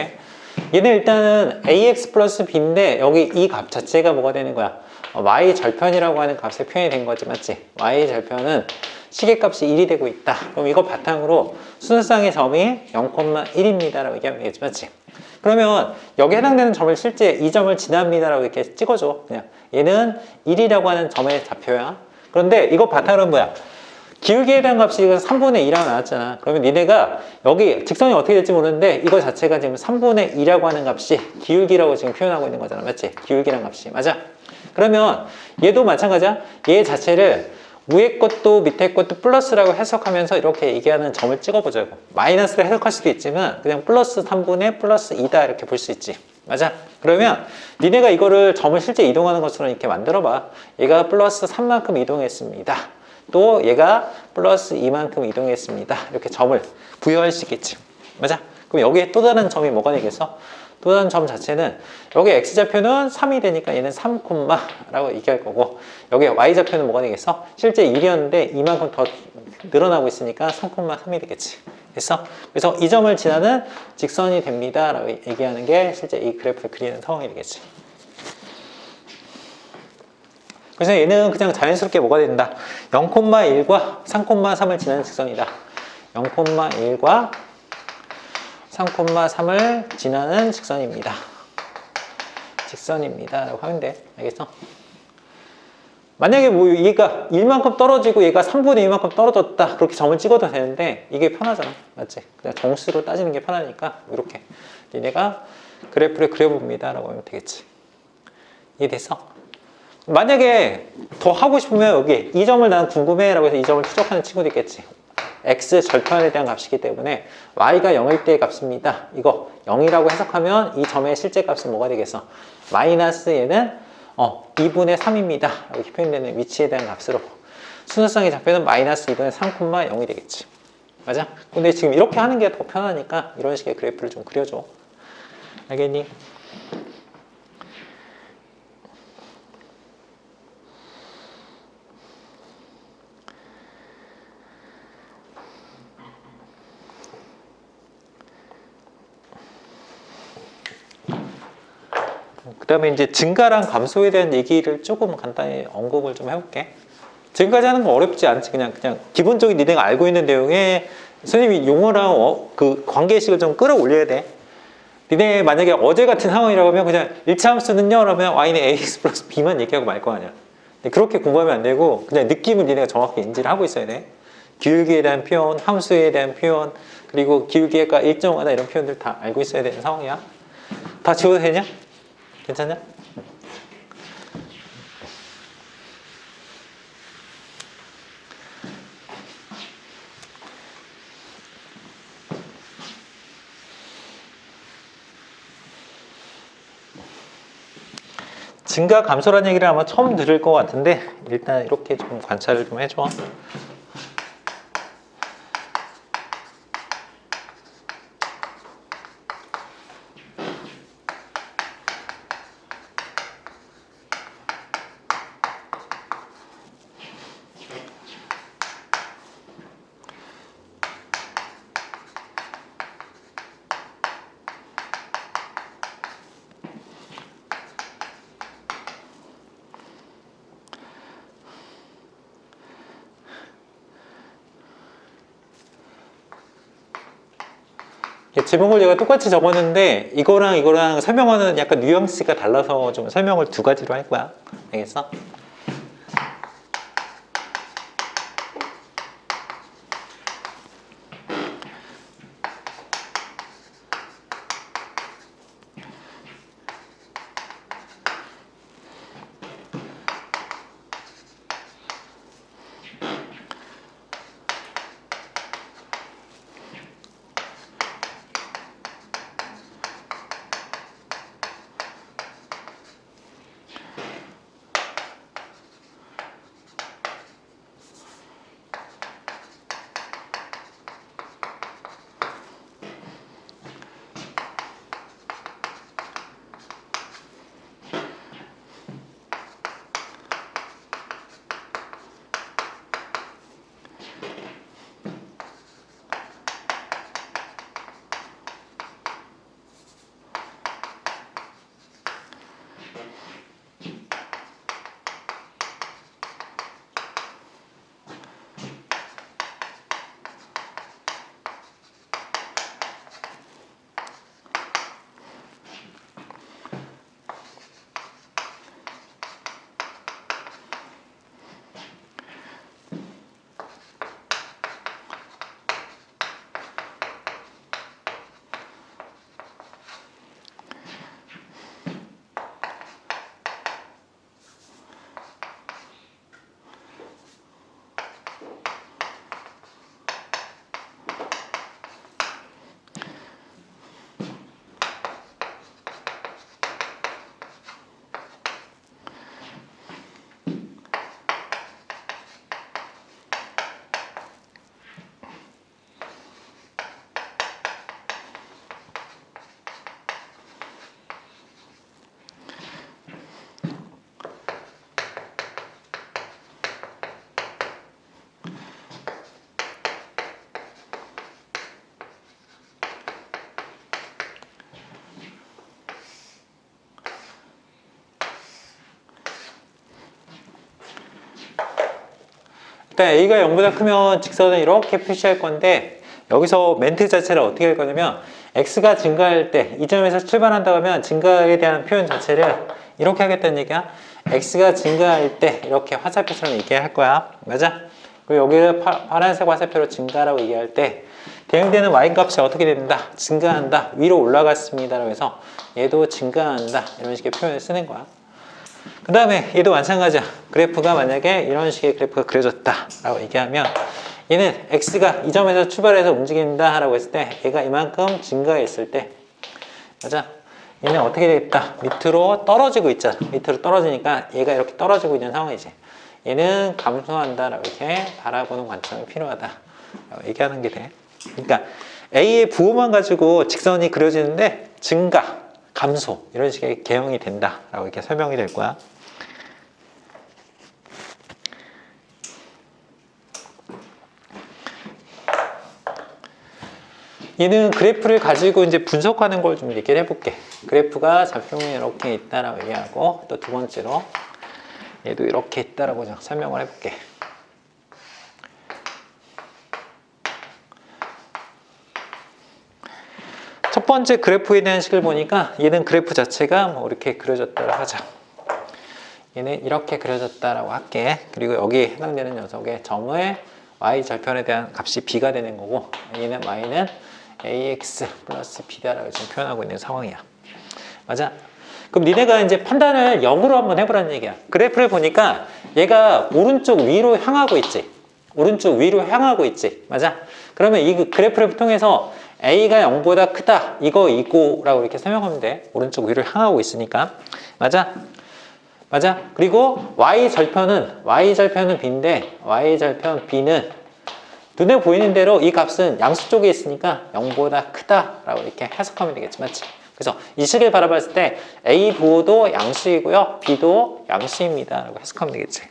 얘는 일단은 ax 플러스 b인데 여기 이 값 자체가 뭐가 되는 거야? y 절편이라고 하는 값에 표현이 된 거지, 맞지? y 절편은 시계값이 1이 되고 있다. 그럼 이거 바탕으로 순서상의 점이 0,1입니다 라고 얘기하면 되겠지, 맞지? 그러면 여기에 해당되는 점을 실제 이 점을 지납니다 라고 이렇게 찍어줘. 그냥 얘는 1이라고 하는 점의 좌표야. 그런데 이거 바탕으로 뭐야? 기울기에 대한 값이 3분의 2라고 나왔잖아. 그러면 니네가 여기 직선이 어떻게 될지 모르는데 이거 자체가 지금 3분의 2라고 하는 값이 기울기라고 지금 표현하고 있는 거잖아, 맞지? 기울기란 값이. 맞아? 그러면 얘도 마찬가지야. 얘 자체를 위에 것도 밑에 것도 플러스라고 해석하면서 이렇게 얘기하는 점을 찍어보자고. 마이너스로 해석할 수도 있지만 그냥 플러스 3분의 플러스 2다 이렇게 볼 수 있지. 맞아? 그러면 니네가 이거를 점을 실제 이동하는 것처럼 이렇게 만들어봐. 얘가 플러스 3만큼 이동했습니다. 또 얘가 플러스 2만큼 이동했습니다. 이렇게 점을 부여할 수 있겠지. 맞아? 그럼 여기에 또 다른 점이 뭐가 되겠어? 또 다른 점 자체는 여기 x좌표는 3이 되니까 얘는 3, 라고 얘기할 거고, 여기 y좌표는 뭐가 되겠어? 실제 1이었는데 이만큼 더 늘어나고 있으니까 3,3이 되겠지. 됐어? 그래서 이 점을 지나는 직선이 됩니다 라고 얘기하는 게 실제 이 그래프를 그리는 상황이 되겠지. 그래서 얘는 그냥 자연스럽게 뭐가 된다? 0,1과 3,3을 지나는 직선이다. 0,1과 3,3을 지나는 직선입니다. 직선입니다 라고 하면 돼. 알겠어? 만약에 뭐 얘가 1만큼 떨어지고 얘가 3분의 2만큼 떨어졌다, 그렇게 점을 찍어도 되는데 이게 편하잖아, 맞지? 그냥 정수로 따지는 게 편하니까 이렇게 니네가 그래프를 그려봅니다 라고 하면 되겠지. 이해됐어? 만약에 더 하고 싶으면 여기 이 점을 난 궁금해 라고 해서 이 점을 추적하는 친구도 있겠지. x 절편에 대한 값이기 때문에 y가 0일 때의 값입니다. 이거 0이라고 해석하면 이 점의 실제 값은 뭐가 되겠어? 마이너스 얘는 2분의 3입니다. 이렇게 표현되는 위치에 대한 값으로 순서상의 좌표는 마이너스 2분의 3,0이 되겠지. 맞아? 근데 지금 이렇게 하는 게 더 편하니까 이런 식의 그래프를 좀 그려줘. 알겠니? 그 다음에 이제 증가랑 감소에 대한 얘기를 조금 간단히 언급을 좀 해볼게. 지금까지 하는 거 어렵지 않지. 그냥 기본적인 니네가 알고 있는 내용에 선생님이 용어랑 그 관계식을 좀 끌어올려야 돼. 니네 만약에 어제 같은 상황이라고 하면 그냥 1차 함수는요 그러면 y는 ax 플러스 b만 얘기하고 말 거 아니야. 근데 그렇게 공부하면 안 되고 그냥 느낌을 니네가 정확히 인지를 하고 있어야 돼. 기울기에 대한 표현, 함수에 대한 표현, 그리고 기울기가 일정하다 이런 표현들 다 알고 있어야 되는 상황이야. 다 지워도 되냐? 괜찮냐? 증가 감소라는 얘기를 아마 처음 들을 것 같은데 일단 이렇게 좀 관찰을 좀 해줘. 지문을 제가 똑같이 적었는데 이거랑 설명하는 약간 뉘앙스가 달라서 좀 설명을 두 가지로 할 거야. 알겠어? 일단 A가 0보다 크면 직선을 이렇게 표시할 건데 여기서 멘트 자체를 어떻게 할 거냐면 X가 증가할 때 이 점에서 출발한다고 하면 증가에 대한 표현 자체를 이렇게 하겠다는 얘기야. X가 증가할 때 이렇게 화살표처럼 얘기할 거야. 맞아? 그리고 여기를 파란색 화살표로 증가라고 얘기할 때 대응되는 Y값이 어떻게 된다? 증가한다. 위로 올라갔습니다. 라고 해서 얘도 증가한다. 이런 식의 표현을 쓰는 거야. 그 다음에 얘도 마찬가지야. 그래프가 만약에 이런 식의 그래프가 그려졌다 라고 얘기하면 얘는 X가 이 점에서 출발해서 움직인다 라고 했을 때 얘가 이만큼 증가했을 때 맞아? 얘는 어떻게 되겠다? 밑으로 떨어지고 있잖아. 밑으로 떨어지니까 얘가 이렇게 떨어지고 있는 상황이지. 얘는 감소한다 라고 이렇게 바라보는 관점이 필요하다 라고 얘기하는 게 돼. 그러니까 A의 부호만 가지고 직선이 그려지는데 증가, 감소 이런 식의 개형이 된다 라고 이렇게 설명이 될 거야. 얘는 그래프를 가지고 이제 분석하는 걸 좀 얘기를 해볼게. 그래프가 좌표면에 이렇게 있다라고 얘기하고 또 두 번째로 얘도 이렇게 있다라고 설명을 해볼게. 첫 번째 그래프에 대한 식을 보니까 얘는 그래프 자체가 뭐 이렇게 그려졌다고 하자. 얘는 이렇게 그려졌다라고 할게. 그리고 여기에 해당되는 녀석의 점의 y절편에 대한 값이 b가 되는 거고 얘는 y는 ax 플러스 b다라고 지금 표현하고 있는 상황이야. 맞아? 그럼 니네가 이제 판단을 역으로 한번 해보라는 얘기야. 그래프를 보니까 얘가 오른쪽 위로 향하고 있지. 오른쪽 위로 향하고 있지. 맞아? 그러면 이 그래프를 통해서 A가 0보다 크다. 이거라고 이렇게 설명하면 돼. 오른쪽 위로 향하고 있으니까. 맞아? 맞아? 그리고 Y절편은 B인데 Y절편 B는 눈에 보이는 대로 이 값은 양수 쪽에 있으니까 0보다 크다라고 이렇게 해석하면 되겠지. 맞지? 그래서 이 식을 바라봤을 때 A 부호도 양수이고요. B도 양수입니다. 라고 해석하면 되겠지.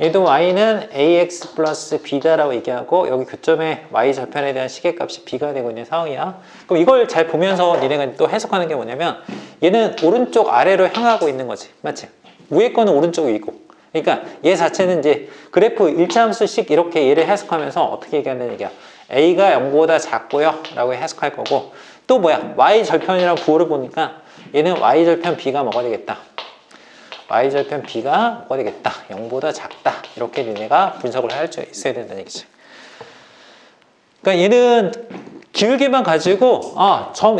얘도 y는 ax 플러스 b다라고 얘기하고 여기 교점의 y절편에 대한 시계값이 b가 되고 있는 상황이야. 그럼 이걸 잘 보면서 니네가 또 해석하는 게 뭐냐면 얘는 오른쪽 아래로 향하고 있는 거지. 맞지? 위에 거는 오른쪽 위고. 그러니까 얘 자체는 이제 그래프 일차함수식 이렇게 얘를 해석하면서 어떻게 얘기하는 얘기야. a가 0보다 작고요 라고 해석할 거고 또 뭐야? y절편이라는 부호를 보니까 얘는 y절편 b가 뭐가 되겠다. y절편 b가 뭐가 되겠다. 0보다 작다. 이렇게 니네가 분석을 할 수 있어야 된다는 얘기지. 그러니까 얘는 기울기만 가지고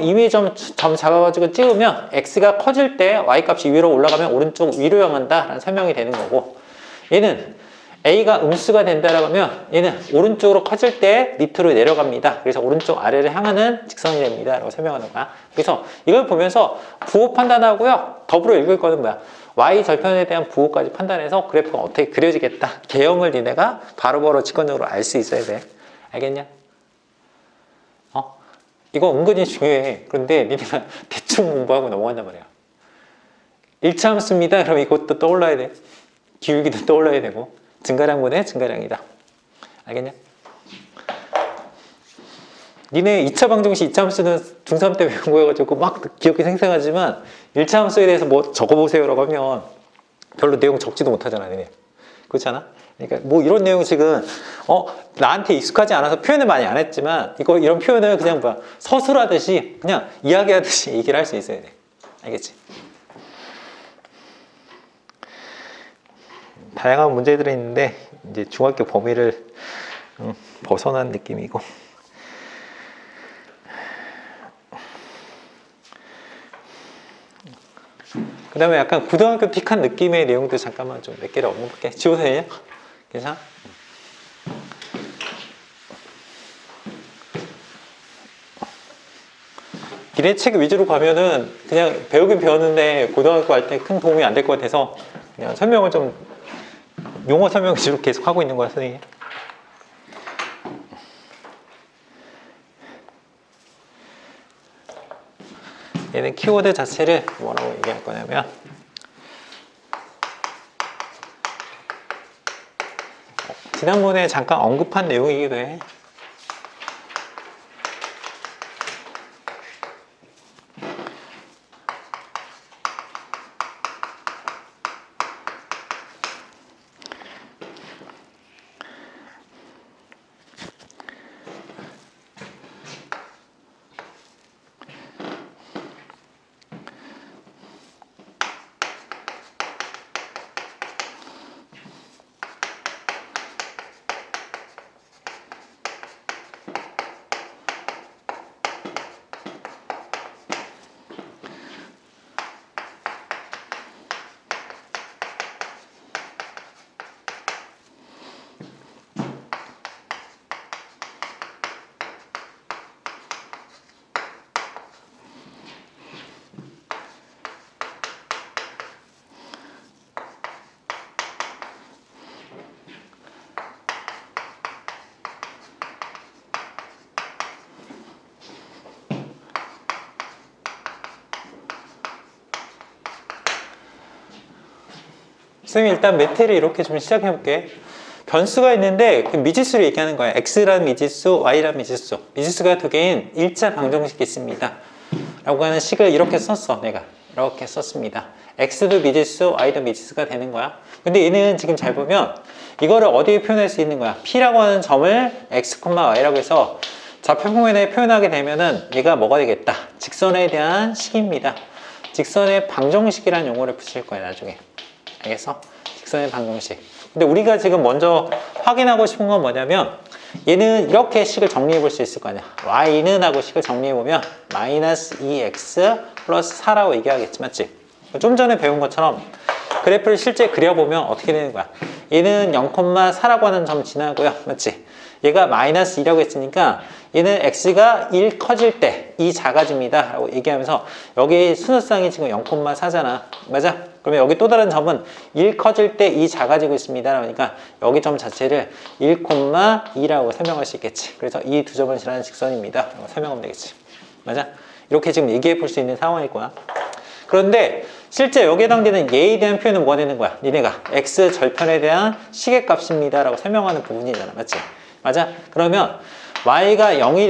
이미 점 잡아가지고 찍으면 x가 커질 때 y값이 위로 올라가면 오른쪽 위로 향한다 라는 설명이 되는 거고 얘는 a가 음수가 된다라고 하면 얘는 오른쪽으로 커질 때 밑으로 내려갑니다. 그래서 오른쪽 아래를 향하는 직선이 됩니다. 라고 설명하는 거야. 그래서 이걸 보면서 부호 판단하고요. 더불어 읽을 거는 뭐야? y절편에 대한 부호까지 판단해서 그래프가 어떻게 그려지겠다. 개형을 니네가 바로바로 직관적으로 알 수 있어야 돼. 알겠냐? 이거 은근히 중요해. 그런데 니네가 대충 공부하고 넘어간단 말이야. 1차 함수입니다. 그럼 이것도 떠올라야 돼. 기울기도 떠올라야 되고 증가량분의 증가량이다. 알겠냐? 니네 2차 방정식 2차 함수는 중3 때 배운 거여가지고 막 기억이 생생하지만 1차 함수에 대해서 뭐 적어보세요 라고 하면 별로 내용 적지도 못하잖아. 니네. 그렇지 않아? 그러니까 뭐 이런 내용 지금 나한테 익숙하지 않아서 표현을 많이 안 했지만 이런 표현을 그냥 뭐야 서술하듯이 그냥 이야기하듯이 얘기를 할 수 있어야 돼. 알겠지? 다양한 문제들이 있는데 이제 중학교 범위를 벗어난 느낌이고 그 다음에 약간 고등학교 픽한 느낌의 내용도 잠깐만 좀 몇 개를 언급할게. 지워도 되냐? 괜찮아? 니네 책 위주로 가면은 그냥 배우긴 배웠는데 고등학교 할 때 큰 도움이 안 될 것 같아서 그냥 설명을 좀 용어 설명 위주로 계속 하고 있는 거야, 선생님. 얘는 키워드 자체를 뭐라고 얘기할 거냐면 지난번에 잠깐 언급한 내용이기도 해. 선생님 일단 매트를 이렇게 좀 시작해 볼게. 변수가 있는데 그 미지수를 얘기하는 거야. x라는 미지수, y라는 미지수. 미지수가 두 개인 일자 방정식이 있습니다. 라고 하는 식을 이렇게 썼어. 내가 이렇게 썼습니다. x도 미지수, y도 미지수가 되는 거야. 근데 얘는 지금 잘 보면 이거를 어디에 표현할 수 있는 거야? p라고 하는 점을 x, y라고 해서 좌표평면에 표현하게 되면은 얘가 뭐가 되겠다? 직선에 대한 식입니다. 직선의 방정식이라는 용어를 붙일 거야 나중에. 알겠어? 직선의 방정식. 근데 우리가 지금 먼저 확인하고 싶은 건 뭐냐면 얘는 이렇게 식을 정리해 볼 수 있을 거 아니야. y는 하고 식을 정리해 보면 마이너스 2x 플러스 4라고 얘기하겠지, 맞지? 좀 전에 배운 것처럼 그래프를 실제 그려보면 어떻게 되는 거야? 얘는 0,4라고 하는 점 지나고요, 맞지? 얘가 마이너스 2라고 했으니까 얘는 x가 1 커질 때 2 작아집니다 라고 얘기하면서 여기 순서상이 지금 0,4잖아, 맞아? 그러면 여기 또 다른 점은 1 커질 때 2 작아지고 있습니다. 그러니까 여기 점 자체를 1,2라고 설명할 수 있겠지. 그래서 이 두 점을 지나는 직선입니다. 설명하면 되겠지. 맞아? 이렇게 지금 얘기해 볼 수 있는 상황일 거야. 그런데 실제 여기에 해당되는 얘에 대한 표현은 뭐가 되는 거야? 니네가 x 절편에 대한 시계값입니다 라고 설명하는 부분이잖아. 맞지? 맞아? 그러면 y가 0이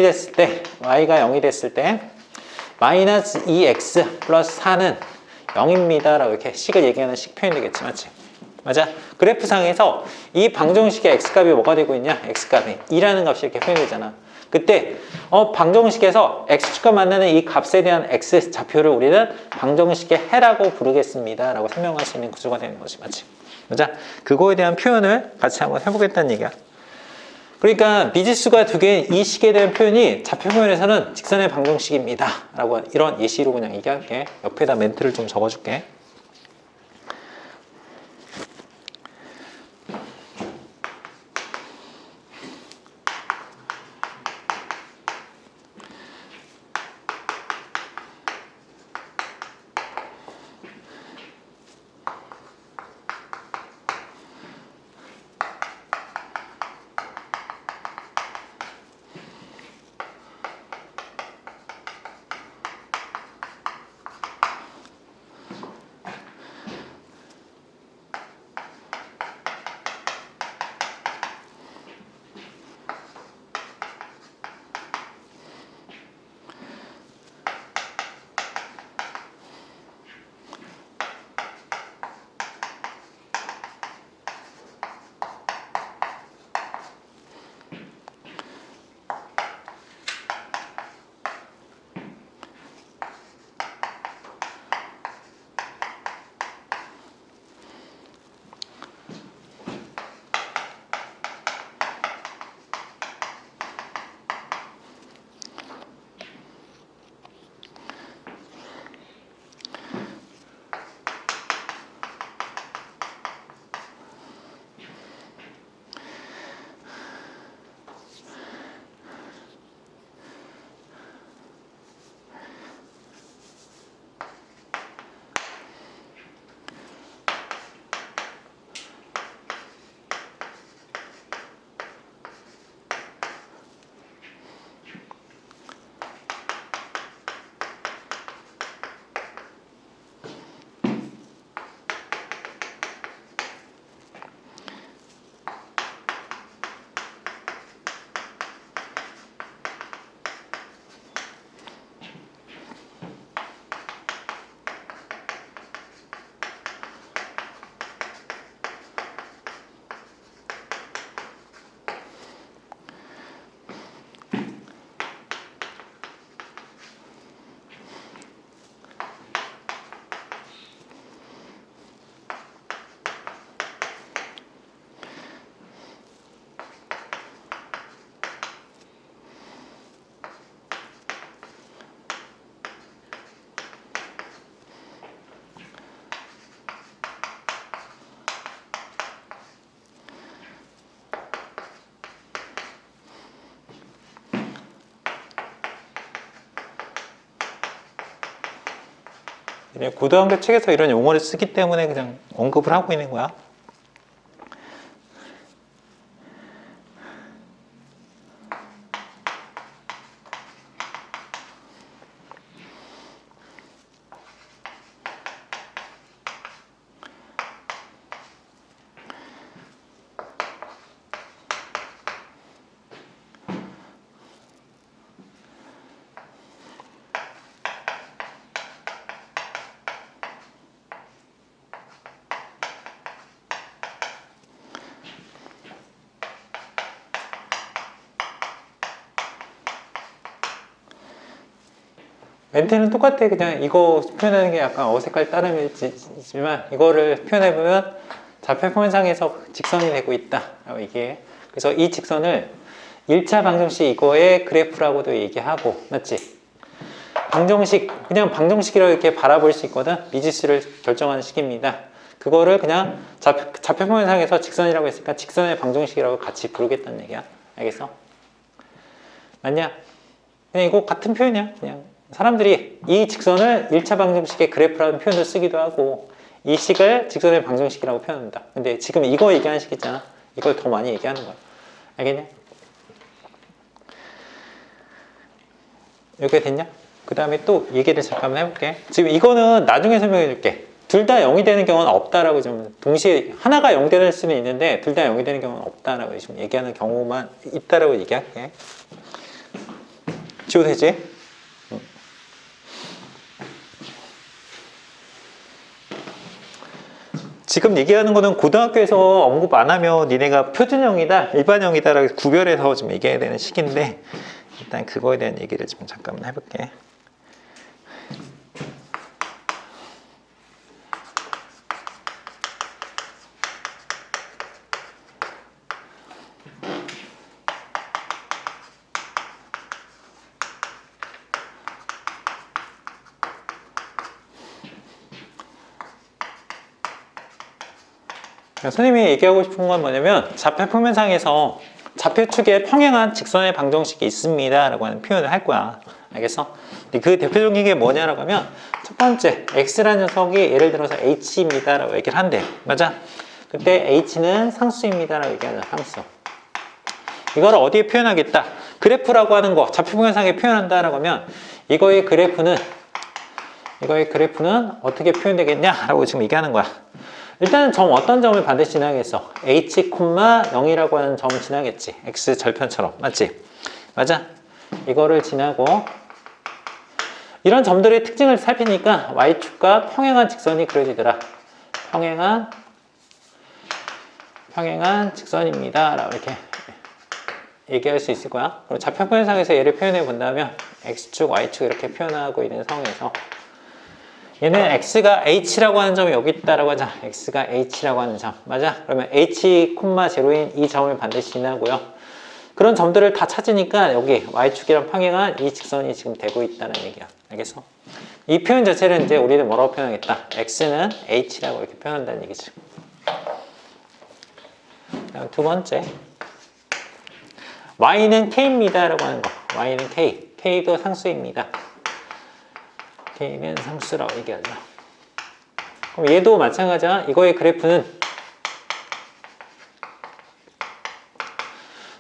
됐을 때 마이너스 2x 플러스 4는 0입니다 라고 이렇게 식을 얘기하는 식 표현이 되겠지, 맞지? 맞아? 그래프상에서 이 방정식의 x값이 뭐가 되고 있냐? x값이 2라는 값이 이렇게 표현되잖아. 그때 방정식에서 x축과 만나는 이 값에 대한 x 좌표를 우리는 방정식의 해라고 부르겠습니다 라고 설명할 수 있는 구조가 되는 거지, 맞지? 맞아? 그거에 대한 표현을 같이 한번 해보겠다는 얘기야. 그러니까 미지수가 두 개인 이 식에 대한 표현이 좌표표면에서는 직선의 방정식입니다 라고 이런 예시로 그냥 얘기할게. 옆에다 멘트를 좀 적어줄게. 고등학교 책에서 이런 용어를 쓰기 때문에 그냥 언급을 하고 있는 거야. 멘트는 똑같아. 그냥 이거 표현하는 게 약간 어색할 따름이지만 이거를 표현해보면 좌표 평면상에서 직선이 되고 있다 라고 얘기해. 그래서 이 직선을 1차 방정식 이거의 그래프라고도 얘기하고, 맞지? 방정식, 그냥 방정식이라고 이렇게 바라볼 수 있거든. 미지수를 결정하는 식입니다. 그거를 그냥 좌표 평면상에서 직선이라고 했으니까 직선의 방정식이라고 같이 부르겠다는 얘기야. 알겠어? 맞냐? 그냥 이거 같은 표현이야. 그냥 사람들이 이 직선을 1차 방정식의 그래프라는 표현도 쓰기도 하고, 이 식을 직선의 방정식이라고 표현한다. 근데 지금 이거 얘기하는 식 있잖아. 이걸 더 많이 얘기하는 거야. 알겠냐? 이렇게 됐냐? 그 다음에 또 얘기를 잠깐만 해볼게. 지금 이거는 나중에 설명해 줄게. 둘 다 0이 되는 경우는 없다라고 좀, 동시에 하나가 0 될 수는 있는데 둘 다 0이 되는 경우는 없다라고 지금 얘기하는 경우만 있다라고 얘기할게. 지워도 되지? 지금 얘기하는 거는 고등학교에서 언급 안 하면 니네가 표준형이다, 일반형이다라고 구별해서 좀 얘기해야 되는 식인데, 일단 그거에 대한 얘기를 좀 잠깐만 해볼게. 선생님이 얘기하고 싶은 건 뭐냐면, 좌표 평면상에서 좌표축에 평행한 직선의 방정식이 있습니다 라고 하는 표현을 할 거야. 알겠어? 근데 그 대표적인 게 뭐냐라고 하면, 첫 번째 x라는 녀석이 예를 들어서 h입니다 라고 얘기를 한대. 맞아? 그때 h는 상수입니다 라고 얘기하잖아. 상수. 이걸 어디에 표현하겠다? 그래프라고 하는 거 좌표 평면상에 표현한다 라고 하면, 이거의 그래프는 어떻게 표현되겠냐 라고 지금 얘기하는 거야. 일단은 어떤 점을 반드시 지나겠어? h, 0이라고 하는 점을 지나겠지. x 절편처럼. 맞지? 맞아? 이거를 지나고, 이런 점들의 특징을 살피니까 y축과 평행한 직선이 그려지더라. 평행한 직선입니다 라고 이렇게 얘기할 수 있을 거야. 그럼 좌표 평면상에서 얘를 표현해 본다면 x축, y축 이렇게 표현하고 있는 상황에서, 얘는 x가 h라고 하는 점이 여기 있다라고 하자. x가 h라고 하는 점. 맞아? 그러면 h, 0인 이 점을 반드시 지나고요. 그런 점들을 다 찾으니까 여기 y축이랑 평행한 이 직선이 지금 되고 있다는 얘기야. 알겠어? 이 표현 자체를 이제 우리는 뭐라고 표현하겠다? x는 h라고 이렇게 표현한다는 얘기지. 그다음 두 번째, y는 k입니다 라고 하는 거. y는 k도 상수입니다. k는 상수라고 얘기하자. 그럼 얘도 마찬가지야. 이거의 그래프는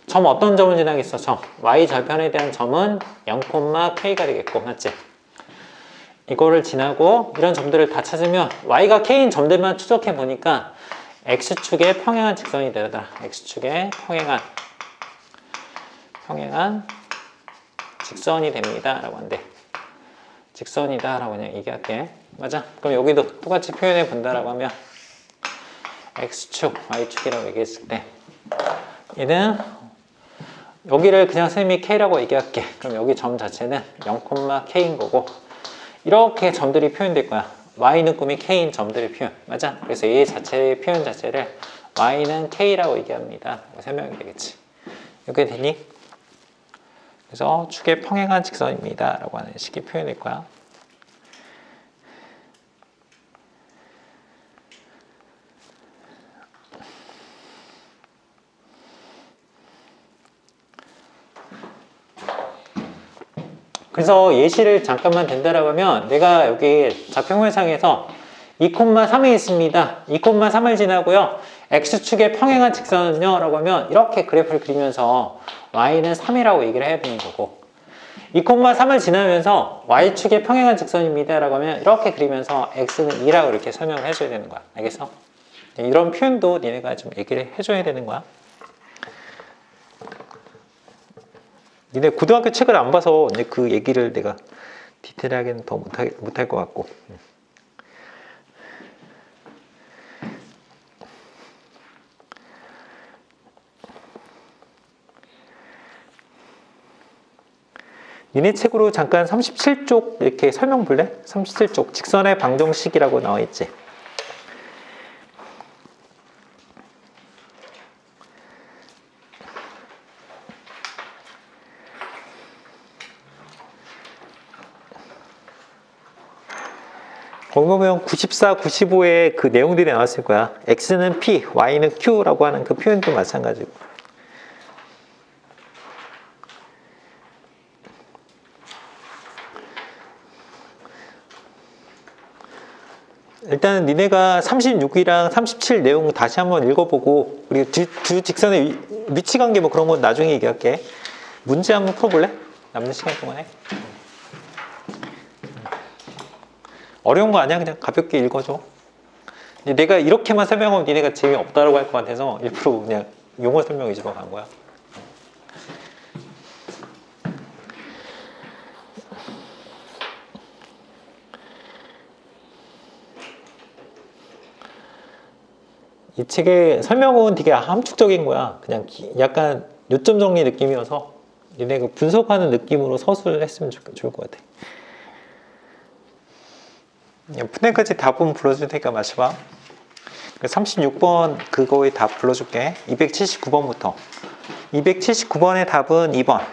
점 어떤 점을 지나겠어? 점 y 절편에 대한 점은 0,k가 되겠고, 맞지? 이거를 지나고 이런 점들을 다 찾으면 y가 k인 점들만 추적해 보니까 x축에 평행한 직선이 되더라. x축에 평행한 직선이 됩니다 라고 한대. 직선이다 라고 그냥 얘기할게. 맞아? 그럼 여기도 똑같이 표현해 본다라고 하면 x축, y축이라고 얘기했을 때, 얘는 여기를 그냥 선생님이 k라고 얘기할게. 그럼 여기 점 자체는 0,k인 거고, 이렇게 점들이 표현될 거야. y는 꿈이 k인 점들의 표현. 맞아? 그래서 얘 자체의 표현 자체를 y는 k라고 얘기합니다. 설명이 되겠지. 이렇게 되니? 그래서 축의 평행한 직선입니다 라고 하는 식의 표현일 거야. 그래서 예시를 잠깐만 댄다라고 하면, 내가 여기 좌평면상에서 2,3이 있습니다. 2,3을 지나고요. x축의 평행한 직선은요 라고 하면 이렇게 그래프를 그리면서 y는 3이라고 얘기를 해야 되는 거고, 2,3을 지나면서 y축의 평행한 직선입니다 라고 하면 이렇게 그리면서 x는 2라고 이렇게 설명을 해줘야 되는 거야. 알겠어? 이런 표현도 니네가 좀 얘기를 해줘야 되는 거야. 니네 고등학교 책을 안 봐서 그 얘기를 내가 디테일하게는 더 못할 것 같고. 니네 책으로 잠깐 37쪽 이렇게 설명 볼래? 37쪽 직선의 방정식이라고 나와 있지. 거기 보면 94, 95에 그 내용들이 나왔을 거야. x는 p, y는 q라고 하는 그 표현도 마찬가지고. 일단은 니네가 36이랑 37 내용 다시 한번 읽어보고, 그리고 두 직선의 위치 관계 뭐 그런 건 나중에 얘기할게. 문제 한번 풀어볼래? 남는 시간 동안에. 어려운 거 아니야? 그냥 가볍게 읽어줘. 내가 이렇게만 설명하면 니네가 재미없다라고 할 것 같아서 일부러 그냥 용어 설명 위주로 간 거야. 이 책의 설명은 되게 함축적인 거야. 그냥 약간 요점 정리 느낌이어서 니네가 분석하는 느낌으로 서술을 했으면 좋을 것 같아. 푸네까지 답은 불러줄 테니까 맞춰봐. 36번 그거에 답 불러줄게. 279번부터 279번의 답은 2번,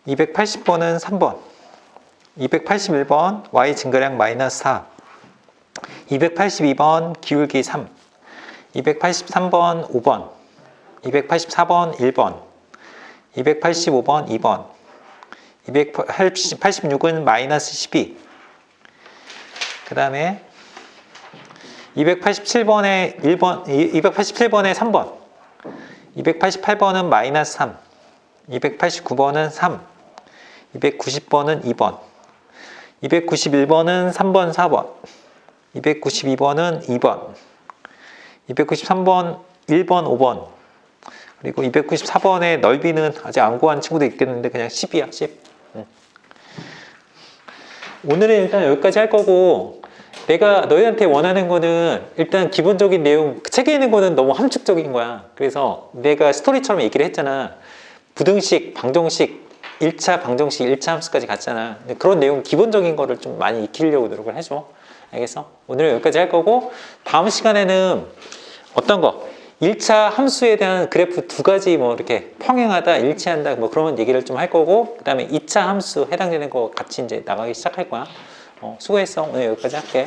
280번은 3번, 281번 y 증가량 마이너스 4, 282번 기울기 3, 283번 5번, 284번 1번, 285번 2번, 286은 마이너스 12. 그 다음에 287번에 1번, 287번에 3번, 288번은 마이너스 3, 289번은 3, 290번은 2번, 291번은 3번, 4번, 292번은 2번, 293번 1번, 5번, 그리고 294번의 넓이는 아직 안 구한 친구도 있겠는데 그냥 10이야, 10. 오늘은 일단 여기까지 할 거고, 내가 너희한테 원하는 거는 일단 기본적인 내용, 책에 있는 거는 너무 함축적인 거야. 그래서 내가 스토리처럼 얘기를 했잖아. 부등식, 방정식, 1차 방정식, 1차 함수까지 갔잖아. 그런 내용 기본적인 거를 좀 많이 익히려고 노력을 해줘. 알겠어? 오늘은 여기까지 할 거고, 다음 시간에는 어떤 거? 1차 함수에 대한 그래프 두 가지 뭐 이렇게 평행하다, 일치한다 뭐 그런 얘기를 좀 할 거고, 그 다음에 2차 함수 해당되는 거 같이 이제 나가기 시작할 거야. 수고했어. 오늘 여기까지 할게.